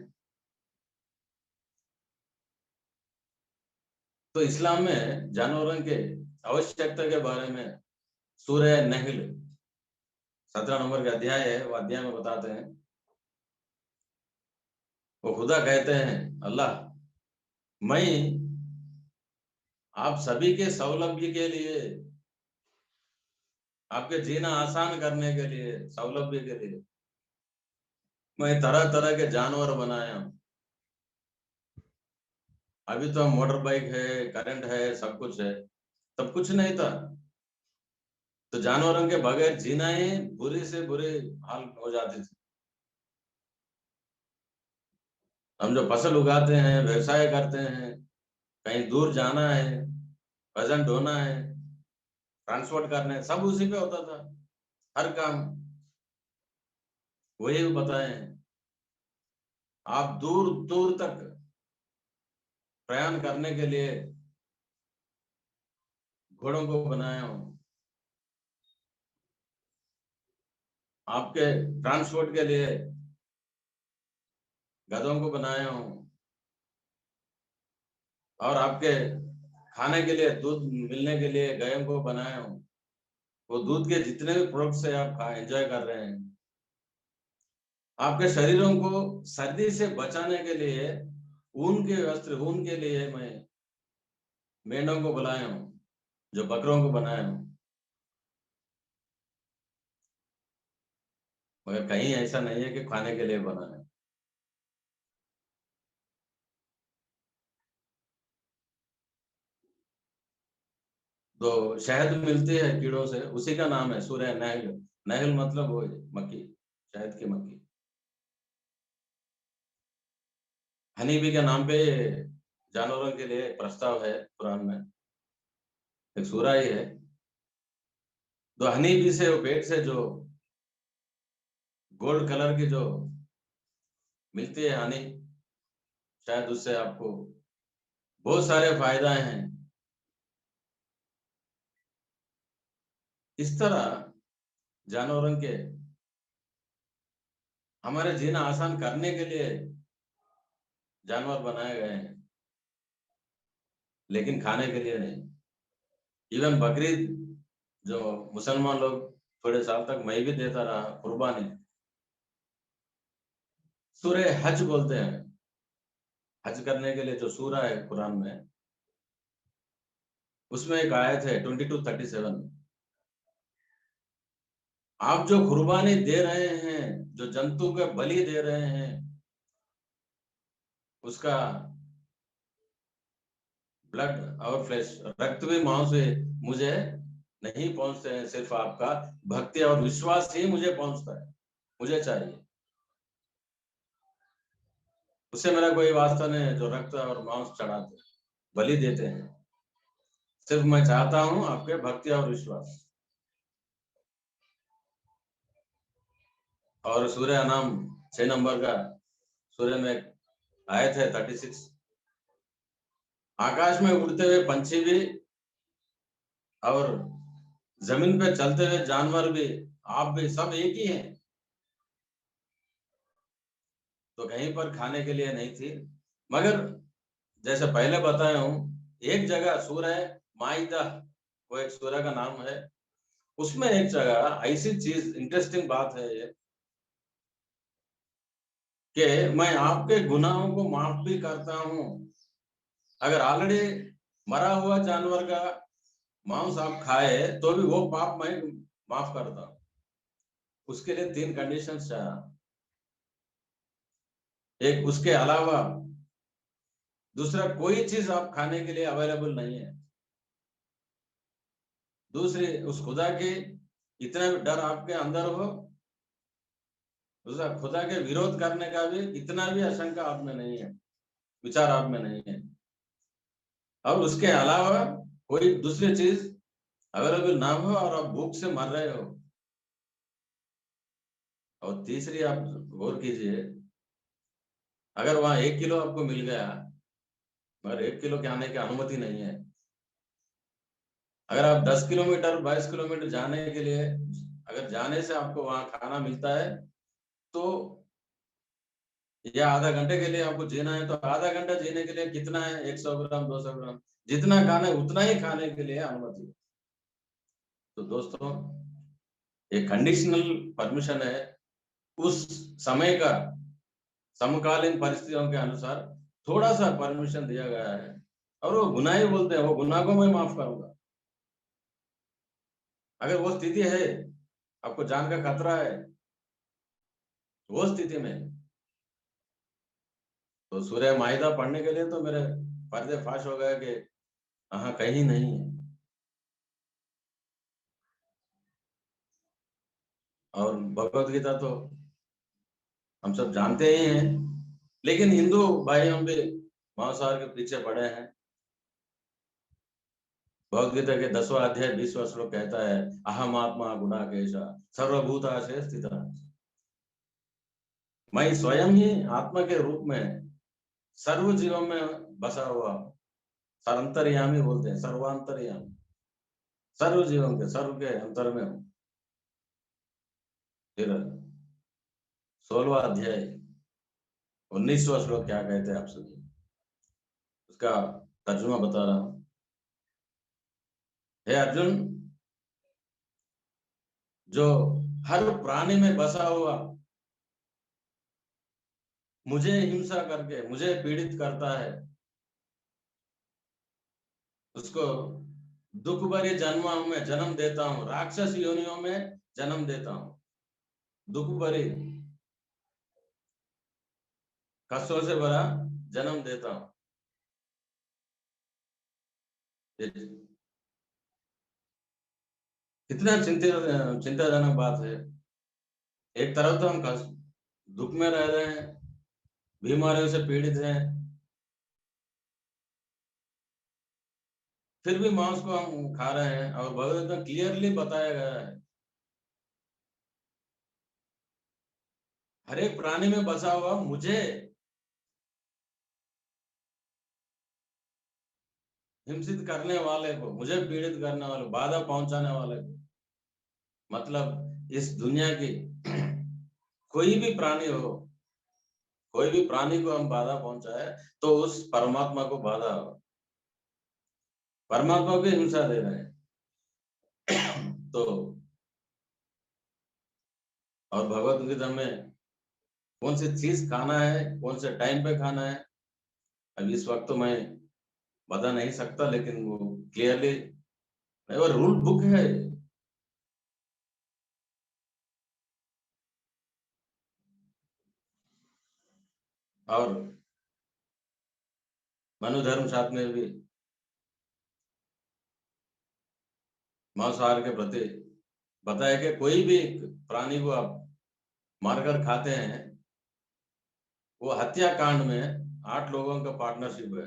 तो इस्लाम में जानवरों के आवश्यकता के बारे में सूरह नहल 17 नंबर का अध्याय है, वो अध्याय में बताते हैं। वो खुदा कहते हैं, अल्लाह, मैं आप सभी के सौलभ्य के लिए, आपके जीना आसान करने के लिए, सौलभ्य के लिए मैं तरह तरह के जानवर बनाया हूँ। अभी तो मोटर बाइक है, करंट है, सब कुछ है, तब कुछ नहीं था। तो जानवरों के बगैर जीना ही बुरी से बुरी हाल हो जाती थी। हम जो फसल उगाते हैं, व्यवसाय करते हैं, कहीं दूर जाना है, वजन ढोना है, ट्रांसपोर्ट करना है, सब उसी पे होता था। हर काम वही बताए हैं। आप दूर दूर तक प्रयाण करने के लिए घोड़ों को बनाया हूँ, आपके ट्रांसपोर्ट के लिए गधों को बनाया हूँ, और आपके खाने के लिए, दूध मिलने के लिए गायों को बनाया हूँ। वो दूध के जितने भी प्रोडक्ट्स है आप एंजॉय कर रहे हैं। आपके शरीरों को सर्दी से बचाने के लिए ऊन के वस्त्र, ऊन के लिए मैं मेंढों को बनाया हूँ, जो बकरों को बनाया हूँ। मगर कहीं ऐसा नहीं है कि खाने के लिए बना है। तो शहद मिलती है कीड़ों से, उसी का नाम है सूरह नहल। नहल मतलब वो है मक्खी, शहद की मक्खी। हनी बी के नाम पे जानवरों के लिए प्रस्ताव है कुरान में, एक सूरा ही है। तो हनी बी से, वो पेट से जो गोल्ड कलर की जो मिलती है हनी, शायद उससे आपको बहुत सारे फायदा हैं। इस तरह जानवरों के हमारे जीना आसान करने के लिए जानवर बनाए गए हैं, लेकिन खाने के लिए नहीं। इवन बकरीद, जो मुसलमान लोग थोड़े साल तक मैं भी देता रहा कुर्बानी, सूरह हज बोलते हैं। हज करने के लिए जो सूरा है कुरान में, उसमें एक आयत है 22:37। आप जो कुर्बानी दे रहे हैं, जो जंतु के बलि दे रहे हैं, उसका ब्लड और फ्लैश, रक्त भी मांस से मुझे नहीं पहुंचते हैं, सिर्फ आपका भक्ति और विश्वास ही मुझे पहुंचता है, मुझे चाहिए। उससे मेरा कोई वास्ता नहीं है जो रक्त और मांस चढ़ाते, बलि देते हैं। सिर्फ मैं चाहता हूं आपके भक्ति और विश्वास। और सूर्य नाम 6 नंबर का सूर्य में आयत है 36। आकाश में उड़ते हुए पंछी भी और जमीन पे चलते हुए जानवर भी, आप भी, सब एक ही हैं। तो कहीं पर खाने के लिए नहीं थी, मगर जैसे पहले बताया हूँ, एक जगह सूरह माइदा, वो एक सूरह का नाम है, उसमें एक जगह ऐसी चीज इंटरेस्टिंग बात है ये कि मैं आपके गुनाहों को माफ भी करता हूँ। अगर ऑलरेडी मरा हुआ जानवर का मांस आप खाए तो भी वो पाप मैं माफ करता हूँ। उसके लिए 3 कंडीशंस चाहिए। एक, उसके अलावा दूसरा कोई चीज आप खाने के लिए अवेलेबल नहीं है। दूसरी, उस खुदा की इतना भी डर आपके अंदर हो, दूसरा खुदा के विरोध करने का भी इतना भी आशंका आप में नहीं है, विचार आप में नहीं है, और उसके अलावा कोई दूसरी चीज अवेलेबल ना हो और आप भूख से मर रहे हो। और तीसरी, आप गौर कीजिए, अगर वहां 1 किलो आपको मिल गया, मगर 1 किलो के आने की अनुमति नहीं है, अगर आप 10 किलोमीटर 22 किलोमीटर जाने के लिए, अगर जाने से आपको वहां खाना मिलता है, तो या आधा घंटे के लिए आपको जीना है, तो आधा घंटा जीने के लिए कितना है, 100 ग्राम 200 ग्राम, जितना खाना है उतना ही खाने के लिए अनुमति है। तो दोस्तों, ये कंडीशनल परमिशन है, उस समय का समकालीन परिस्थितियों के अनुसार थोड़ा सा परमिशन दिया गया है। और वो गुनाह ही बोलते हैं, वो गुनाह को मैं माफ करूंगा। अगर वो स्थिति है, आपको जान का खतरा है, वो स्थिति में तो सूर्य माहिदा पढ़ने के लिए तो मेरे पर्दे फाश हो गए कि हाँ, कहीं नहीं है। और भगवत गीता तो हम सब जानते ही हैं, लेकिन हिंदू भाई हम भी मांसाहार के पीछे पड़े हैं। भगवत गीता के 10वां अध्याय 20वां श्लोक कहता है, अहम आत्मा गुणाकेश सर्वभूताशय स्थित। मैं स्वयं ही आत्मा के रूप में सर्व जीवों में बसा हुआ हूँ। सर्वंतर्यामी बोलते हैं, सर्वांतर्यामी, सर्व जीवों के, सर्व के अंतर में हूँ। फिर 16वां अध्याय 19वां श्लोक क्या कहते हैं, आप सुनिए, उसका तर्जुमा बता रहा हूँ। हे अर्जुन, जो हर प्राणी में बसा हुआ मुझे हिंसा करके मुझे पीड़ित करता है, उसको दुख भरे जन्मों में जन्म देता हूँ, राक्षस योनियों में जन्म देता हूँ। दुख भरे, कष्टों से भरा जन्म देता हूँ। कितना चिंताजनक बात है। एक तरफ तो हम कष्ट दुख में रह रहे हैं, बीमारियों से पीड़ित हैं, फिर भी मांस को हम खा रहे हैं। और भगवत में क्लियरली बताया गया है, हर एक प्राणी में बसा हुआ मुझे हिंसित करने वाले को, मुझे पीड़ित करने वाले, बाधा पहुंचाने वाले को, मतलब इस दुनिया की कोई भी प्राणी हो, कोई भी प्राणी को हम बाधा पहुंचाए तो उस परमात्मा को बाधा हो, परमात्मा को हिंसा दे रहे हैं। तो और भगवत गीता में कौन सी चीज खाना है, कौन से टाइम पे खाना है, अभी इस वक्त तो मैं बता नहीं सकता, लेकिन वो क्लियरली वो रूल बुक है। और मनु धर्म शास्त्र में भी मांसाहार के प्रति बताया कि कोई भी प्राणी को आप मारकर खाते हैं, वो हत्याकांड में 8 लोगों का पार्टनरशिप है।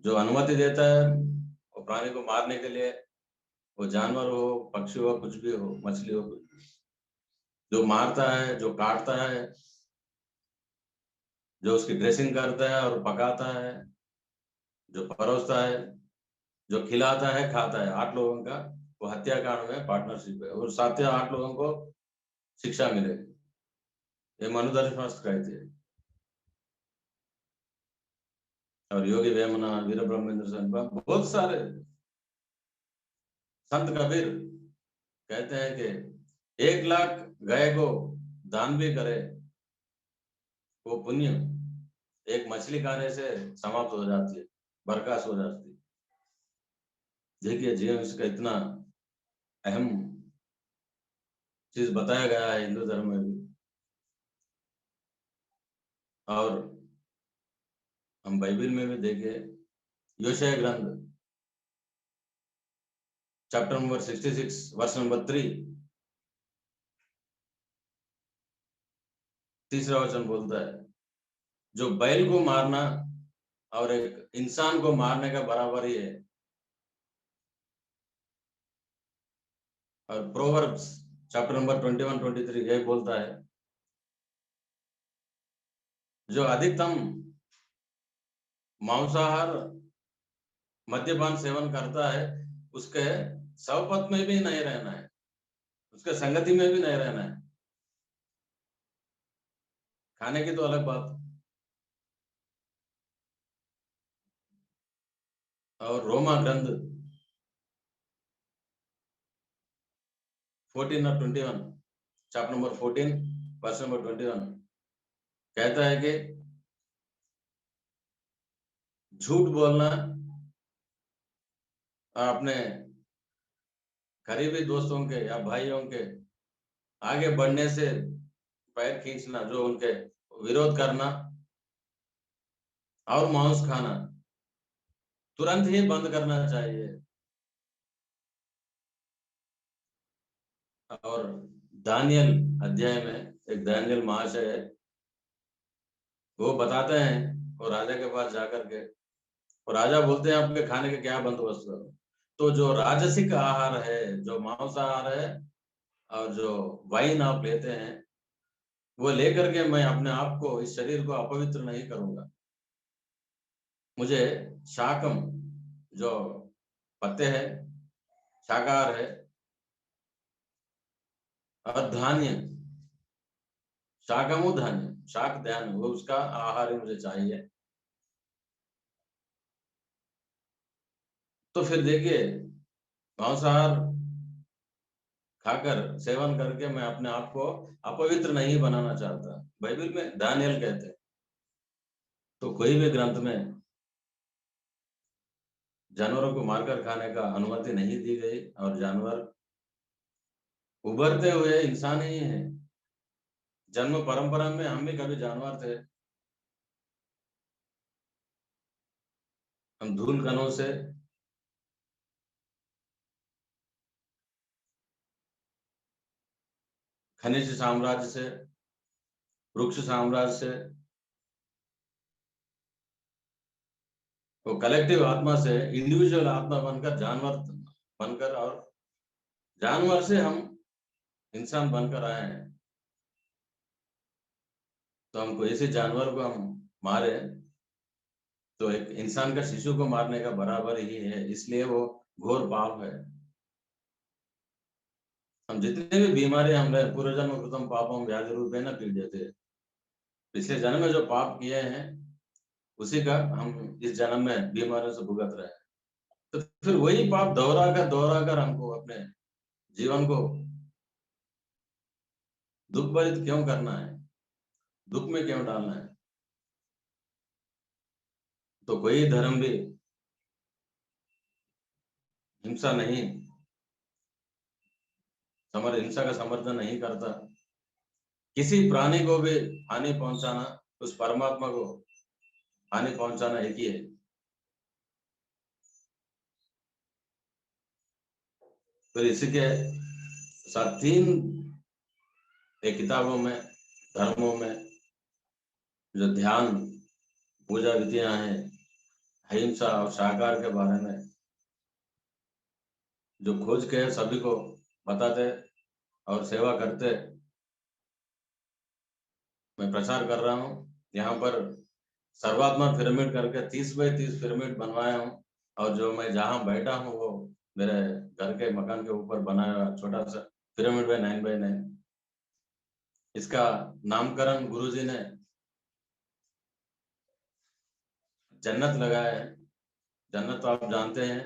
जो अनुमति देता है वो प्राणी को मारने के लिए, वो जानवर हो, पक्षी हो, कुछ भी हो, मछली हो, कुछ भी, जो मारता है, जो काटता है, जो उसकी ड्रेसिंग करता है और पकाता है, जो परोसता है, जो खिलाता है, खाता है, 8 लोगों का वो हत्याकांड में पार्टनरशिप है, और 7 या 8 लोगों को शिक्षा मिलेगी। ये मनुधर्म शास्त्र कहती है। और योगी वेमना, वीर ब्रह्मेंद्र स्वामी, बहुत सारे संत कबीर कहते हैं कि 1 लाख गाय को दान भी करे, वो पुण्य एक मछली खाने से समाप्त हो जाती है, बर्खास्त हो जाती है। देखिए जीवन का इतना अहम चीज बताया गया है हिंदू धर्म में भी। और हम बाइबल में भी देखे, योशया ग्रंथ चैप्टर नंबर 66 वर्ष नंबर 3, तीसरा वचन बोलता है, जो बैल को मारना और एक इंसान को मारने का बराबर ही है। और प्रोवर्ब्स चैप्टर नंबर 21-23 यही बोलता है, जो अधिकतम मांसाहार मद्यपान सेवन करता है, उसके सहपत में भी नहीं रहना है, उसके संगति में भी नहीं रहना है। खाने की तो अलग बात। और रोमा ग्रंथ 14 और 21, चैप्टर नंबर 14 वर्ष नंबर 21 कहता है कि झूठ बोलना और अपने करीबी दोस्तों के या भाइयों के आगे बढ़ने से पैर खींचना, जो उनके विरोध करना, और मांस खाना तुरंत ही बंद करना चाहिए। और दानियल अध्याय में एक दानियल महाशय है, वो बताते हैं, वो राजा के पास जाकर के, और राजा बोलते हैं आपके खाने का क्या बंदोबस्त करो। तो जो राजसिक आहार है, जो मांसाहार है, और जो वाइन आप लेते हैं, वो लेकर के मैं अपने आप को, इस शरीर को अपवित्र नहीं करूंगा। मुझे शाकम, जो पत्ते हैं, शाकाहार है, और धान्य, शाकमु धान्य, शाक धान्य, वो उसका आहार ही मुझे चाहिए। तो फिर देखिए, मांसाहार खाकर, सेवन करके मैं अपने आप को अपवित्र नहीं बनाना चाहता। बाइबल में दानियल कहते हैं। तो कोई भी ग्रंथ में जानवरों को मारकर खाने का अनुमति नहीं दी गई। और जानवर उभरते हुए इंसान ही है। जन्म परंपरा में हम भी कभी जानवर थे। हम धूल कणों से, खनिज साम्राज्य से, वृक्ष साम्राज्य से, वो कलेक्टिव आत्मा से इंडिविजुअल आत्मा बनकर जानवर बनकर, और जानवर से हम इंसान बनकर आए हैं। तो हमको ऐसे जानवर को हम मारे, तो एक इंसान का शिशु को मारने का बराबर ही है। इसलिए वो घोर पाप है। हम जितने भी बीमारी हमने पूर्व जन्म कृतम पापम व्याधि रूपेण पीड्यते, पिछले जन्म में जो पाप किए हैं, उसी का हम इस जन्म में बीमारियों से भुगत रहे हैं। तो फिर वही पाप दोहरा कर हमको अपने जीवन को दुख भरित क्यों करना है, दुख में क्यों डालना है। तो कोई धर्म भी हिंसा नहीं, हिंसा का समर्थन नहीं करता। किसी प्राणी को भी हानि पहुंचाना, उस परमात्मा को हानि पहुंचाना एक ही है। फिर इसी के साथ 3 एक किताबों में, धर्मों में, जो ध्यान पूजा विधियां हैं, अहिंसा और शाकाहार के बारे में जो खोज के सभी को बताते और सेवा करते, मैं प्रचार कर रहा हूँ। यहाँ पर सर्वात्मा पिरामिड करके 30 बाई 30 पिरामिड बनवाया हूँ। और जो मैं जहाँ बैठा हूँ, वो मेरे घर के मकान के ऊपर बनाया हुआ छोटा सा पिरामिड है, 9 बाई 9। इसका नामकरण गुरुजी ने जन्नत लगा है। जन्नत तो आप जानते हैं।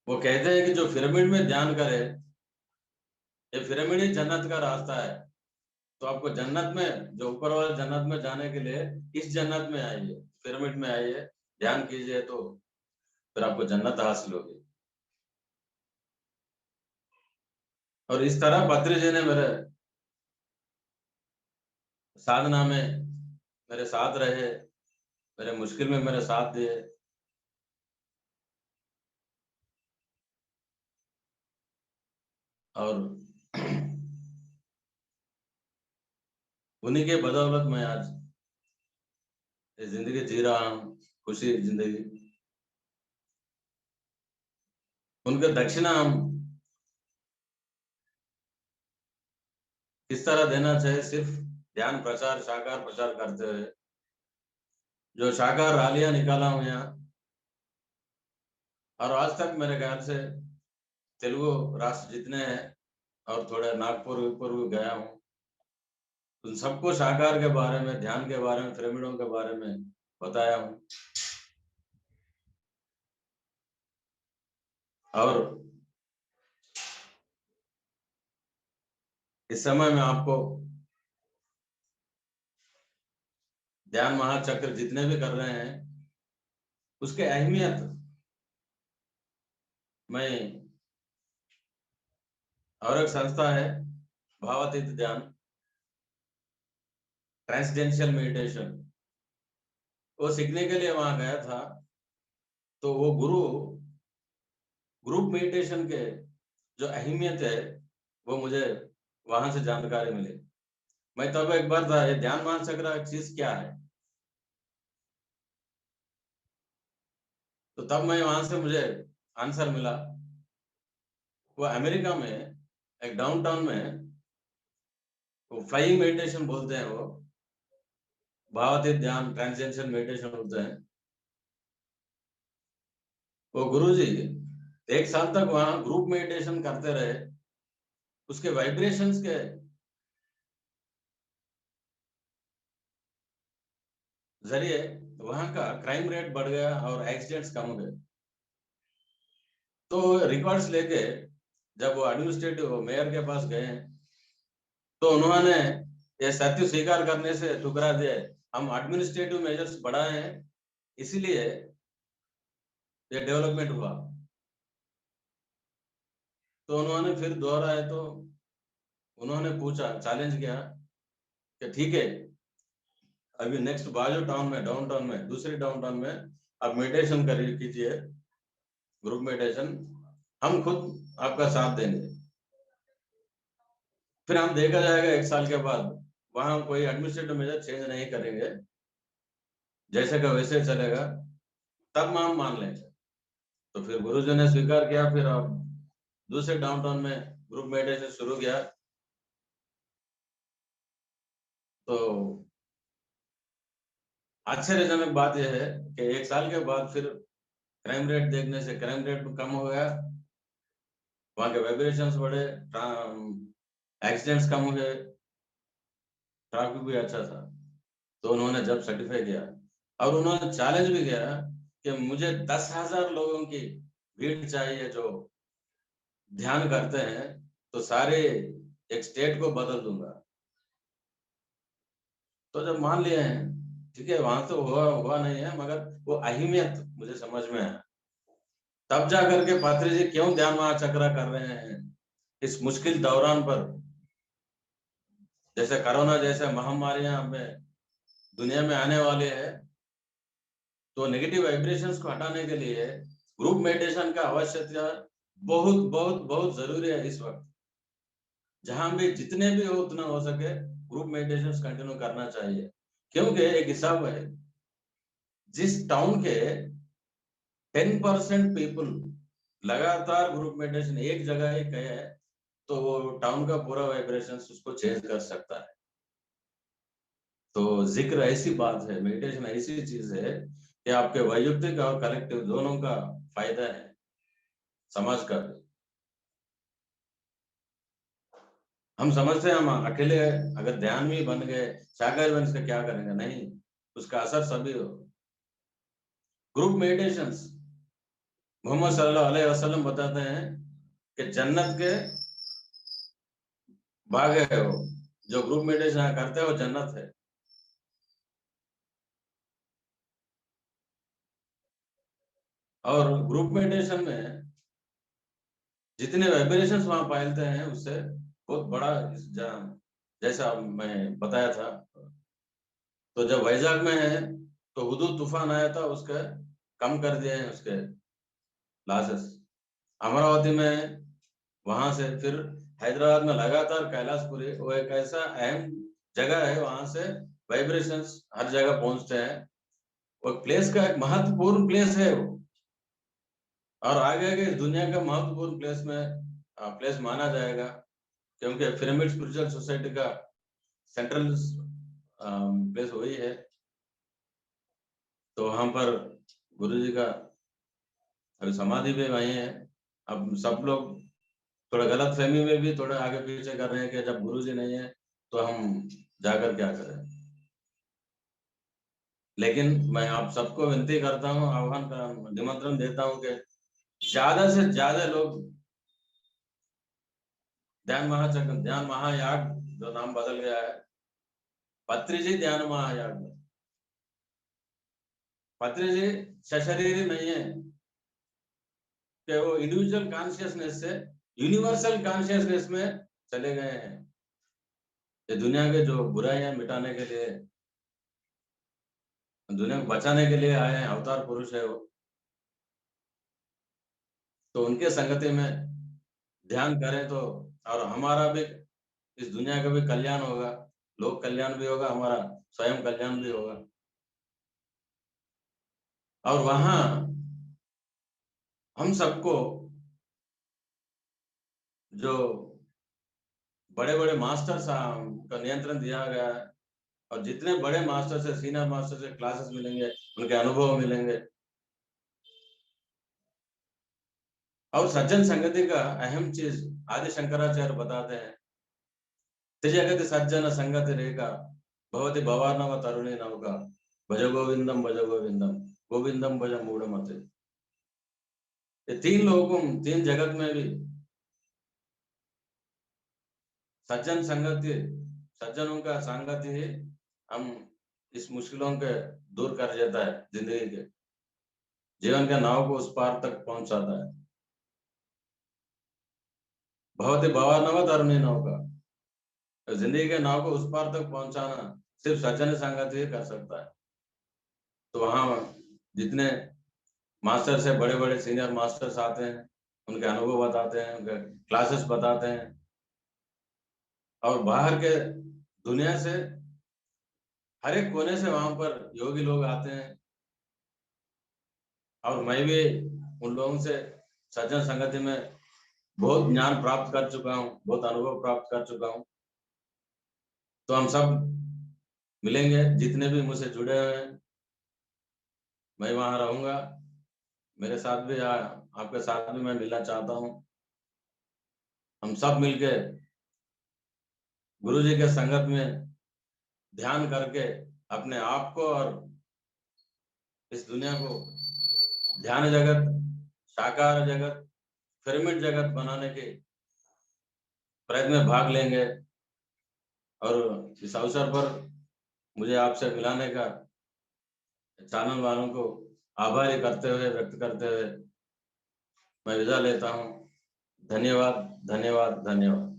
वो कहते हैं कि जो पिरामिड में ध्यान करे, ये पिरामिड ही जन्नत का रास्ता है। तो आपको जन्नत में, जो ऊपर वाले जन्नत में जाने के लिए इस जन्नत में आइए, पिरामिड में आइए, ध्यान कीजिए, तो फिर आपको जन्नत हासिल होगी। और इस तरह बद्री जी ने मेरे साधना में मेरे साथ रहे, मेरे मुश्किल में मेरे साथ दिए। और उन्हीं के बदौलत मैं आज ये जिंदगी जी रहा हूँ, खुशी जिंदगी। उनके दक्षिणा हम किस तरह देना चाहिए, सिर्फ ध्यान प्रचार साकार प्रचार करते हुए जो साकार रैलियां निकाला हूं यहाँ। और आज तक मेरे ख्याल से तेलुगु राष्ट्र जितने हैं, और थोड़े नागपुर ऊपर भी गया हूँ, उन सबको साकार के बारे में, ध्यान के बारे में, पिरामिडों के बारे में बताया हूँ। और इस समय में आपको ध्यान महाचक्र जितने भी कर रहे हैं उसके अहमियत मैं, और एक संस्था है भावातीत ध्यान, ट्रांसडेंशियल मेडिटेशन, वो सीखने के लिए वहां गया था। तो वो गुरु ग्रुप मेडिटेशन के जो अहमियत है वो मुझे वहां से जानकारी मिली। मैं तब एक बार था, ये ध्यान महाचक्र चीज क्या है, तो तब मैं वहां से मुझे आंसर मिला। वो अमेरिका में एक डाउनटाउन में वो फ्लाइंग मेडिटेशन बोलते हैं, वो भावातीत ध्यान ट्रांसेंडेंशियल मेडिटेशन बोलते हैं। वो गुरुजी 1 साल तक वहां ग्रुप मेडिटेशन करते रहे। उसके वाइब्रेशंस के जरिए वहां का क्राइम रेट बढ़ गया और एक्सीडेंट्स कम हो गए। तो रिकॉर्ड्स लेके जब वो एडमिनिस्ट्रेटिव मेयर के पास गए तो उन्होंने ये सत्य स्वीकार करने से ठुकरा दिया, हम एडमिनिस्ट्रेटिव मेजर्स बढ़ाए हैं, इसीलिए ये डेवलपमेंट हुआ। तो उन्होंने फिर दोहराए, तो उन्होंने पूछा, चैलेंज किया कि ठीक है, अभी नेक्स्ट बाजू टाउन में, डाउन टाउन में, दूसरी डाउन टाउन में आप मेडिटेशन करिए, कीजिए ग्रुप मेडिटेशन, हम खुद आपका साथ देंगे। फिर हम देखा जाएगा 1 साल के बाद वहां कोई एडमिनिस्ट्रेटिव मेजर चेंज नहीं करेंगे, जैसे का वैसे चलेगा, तब हम मान लेंगे। तो फिर गुरुजी ने स्वीकार किया, फिर अब दूसरे डाउनटाउन में ग्रुप मेडिटेशन शुरू किया। तो आश्चर्यजनक बात यह है कि 1 साल के बाद फिर क्राइम रेट देखने से क्राइम रेट कम हो गया, वहां के वाइब्रेशंस बढ़े, एक्सीडेंट्स कम हो गए, ट्रैफिक भी अच्छा था। तो उन्होंने जब सर्टिफाई किया और उन्होंने चैलेंज भी किया कि मुझे 10,000 लोगों की भीड़ चाहिए जो ध्यान करते हैं, तो सारे एक स्टेट को बदल दूंगा। तो जब मान लिए हैं, ठीक है, वहां तो हुआ हुआ नहीं है, मगर वो अहमियत मुझे समझ में आया। तब जा करके पात्री जी क्यों ध्यान महाचक्र कर रहे हैं इस मुश्किल दौरान पर, जैसे कोरोना जैसे महामारियां हमें दुनिया में आने वाले हैं, तो नेगेटिव वाइब्रेशंस को हटाने के लिए ग्रुप मेडिटेशन का आवश्यकता बहुत बहुत बहुत जरूरी है इस वक्त। जहां भी जितने भी हो उतना हो सके ग्रुप मेडिटेशन कंटिन्यू करना चाहिए, क्योंकि एक हिसाब है, जिस टाउन के 10% पीपल लगातार ग्रुप मेडिटेशन एक जगह ही कहे, तो वो टाउन का पूरा वाइब्रेशन उसको चेंज कर सकता है। तो जिक्र ऐसी बात है, मेडिटेशन ऐसी चीज है कि आपके वैयक्तिक और कलेक्टिव दोनों का फायदा है, समाज का भी। हम समझते हैं हम अकेले अगर ध्यान में बन गए, साकार बन, इसका क्या करेंगे, नहीं, उसका असर सभी हो। ग्रुप मेडिटेशंस, मोहम्मद सल्लल्लाहु अलैहि वसल्लम बताते हैं कि जन्नत के भाग है वो, जो ग्रुप मेडिटेशन करते हैं वो जन्नत है। और ग्रुप मेडिटेशन में जितने वाइब्रेशंस वहां पाते हैं उससे बहुत बड़ा जैसा मैं बताया था। तो जब वैजाग में है तो हुदूद तूफान आया था, उसके कम कर दिए हैं उसके लॉसेस। अमरावती में, वहां से फिर हैदराबाद में लगातार कैलाशपुरी, वो एक ऐसा अहम जगह है, वहां से वाइब्रेशंस हर जगह पहुंचते हैं। वो प्लेस का एक महत्वपूर्ण प्लेस है वो, और आगे आगे इस दुनिया का महत्वपूर्ण प्लेस में प्लेस माना जाएगा, क्योंकि पिरामिड स्पिरिचुअल सोसाइटी का सेंट्रल प्लेस वही है। तो वहां पर गुरु जी का अभी समाधि भी वही है। अब सब लोग थोड़ा गलत फहमी में भी थोड़ा आगे पीछे कर रहे हैं कि जब गुरु जी नहीं है तो हम जाकर क्या करें। लेकिन मैं आप सबको विनती करता हूँ, आह्वान निमंत्रण देता हूँ कि ज्यादा से ज्यादा लोग ध्यान महायाग, जो नाम बदल गया है, पत्री जी ध्यान महायाग में। पत्री जी सशरीरी नहीं है कि वो इंडिविजुअल कॉन्शियसनेस से यूनिवर्सल कॉन्शियसनेस में चले गए हैं। ये दुनिया के जो बुराइयां मिटाने के लिए, दुनिया को बचाने के लिए आए हैं, अवतार पुरुष है वो। तो उनके संगति में ध्यान करें तो, और हमारा भी, इस दुनिया का भी कल्याण होगा, लोक कल्याण भी होगा, हमारा स्वयं कल्याण भी होगा। और वहां हम सबको जो बड़े बड़े मास्टर्स का नियंत्रण दिया गया है, और जितने बड़े मास्टर से, सीनियर मास्टर से क्लासेस मिलेंगे, उनके अनुभव मिलेंगे। और सज्जन संगति का अहम चीज आदि शंकराचार्य बताते हैं, त्यजगति सज्जन संगति रेखा भवति भवार्णव तरुणी नौका भज गोविंदम भज गोविंदम गोविंदम भज मूढ़मते। ये तीन लोगों, तीन जगत में भी सज्जन संगति, सज्जनों का संगति ही हम इस मुश्किलों के दूर कर देता है, जिंदगी के जीवन के नाव को उस पार तक पहुंचाता है। भवति भवार्णव तरुणी नौका, तो जिंदगी के नाव को उस पार तक पहुंचाना सिर्फ सज्जन संगति ही कर सकता है। तो वहां जितने मास्टर से बड़े बड़े सीनियर मास्टर्स आते हैं, उनके अनुभव बताते हैं, उनके क्लासेस बताते हैं, और बाहर के दुनिया से हर एक कोने से वहां पर योगी लोग आते हैं। और मैं भी उन लोगों से सज्जन संगति में बहुत ज्ञान प्राप्त कर चुका हूँ, बहुत अनुभव प्राप्त कर चुका हूँ। तो हम सब मिलेंगे, जितने भी मुझसे जुड़े हुए हैं, मैं वहां रहूंगा। मेरे साथ भी आपके साथ भी मैं मिलना चाहता हूँ। हम सब मिलके गुरु जी के संगत में ध्यान करके अपने आप को और इस दुनिया को ध्यान जगत, साकार जगत, पिरामिड जगत बनाने के प्रयत्न में भाग लेंगे। और इस अवसर पर मुझे आपसे मिलाने का चैनल वालों को आभारी करते हुए, व्यक्त करते हुए मैं विदा लेता हूँ। धन्यवाद, धन्यवाद, धन्यवाद।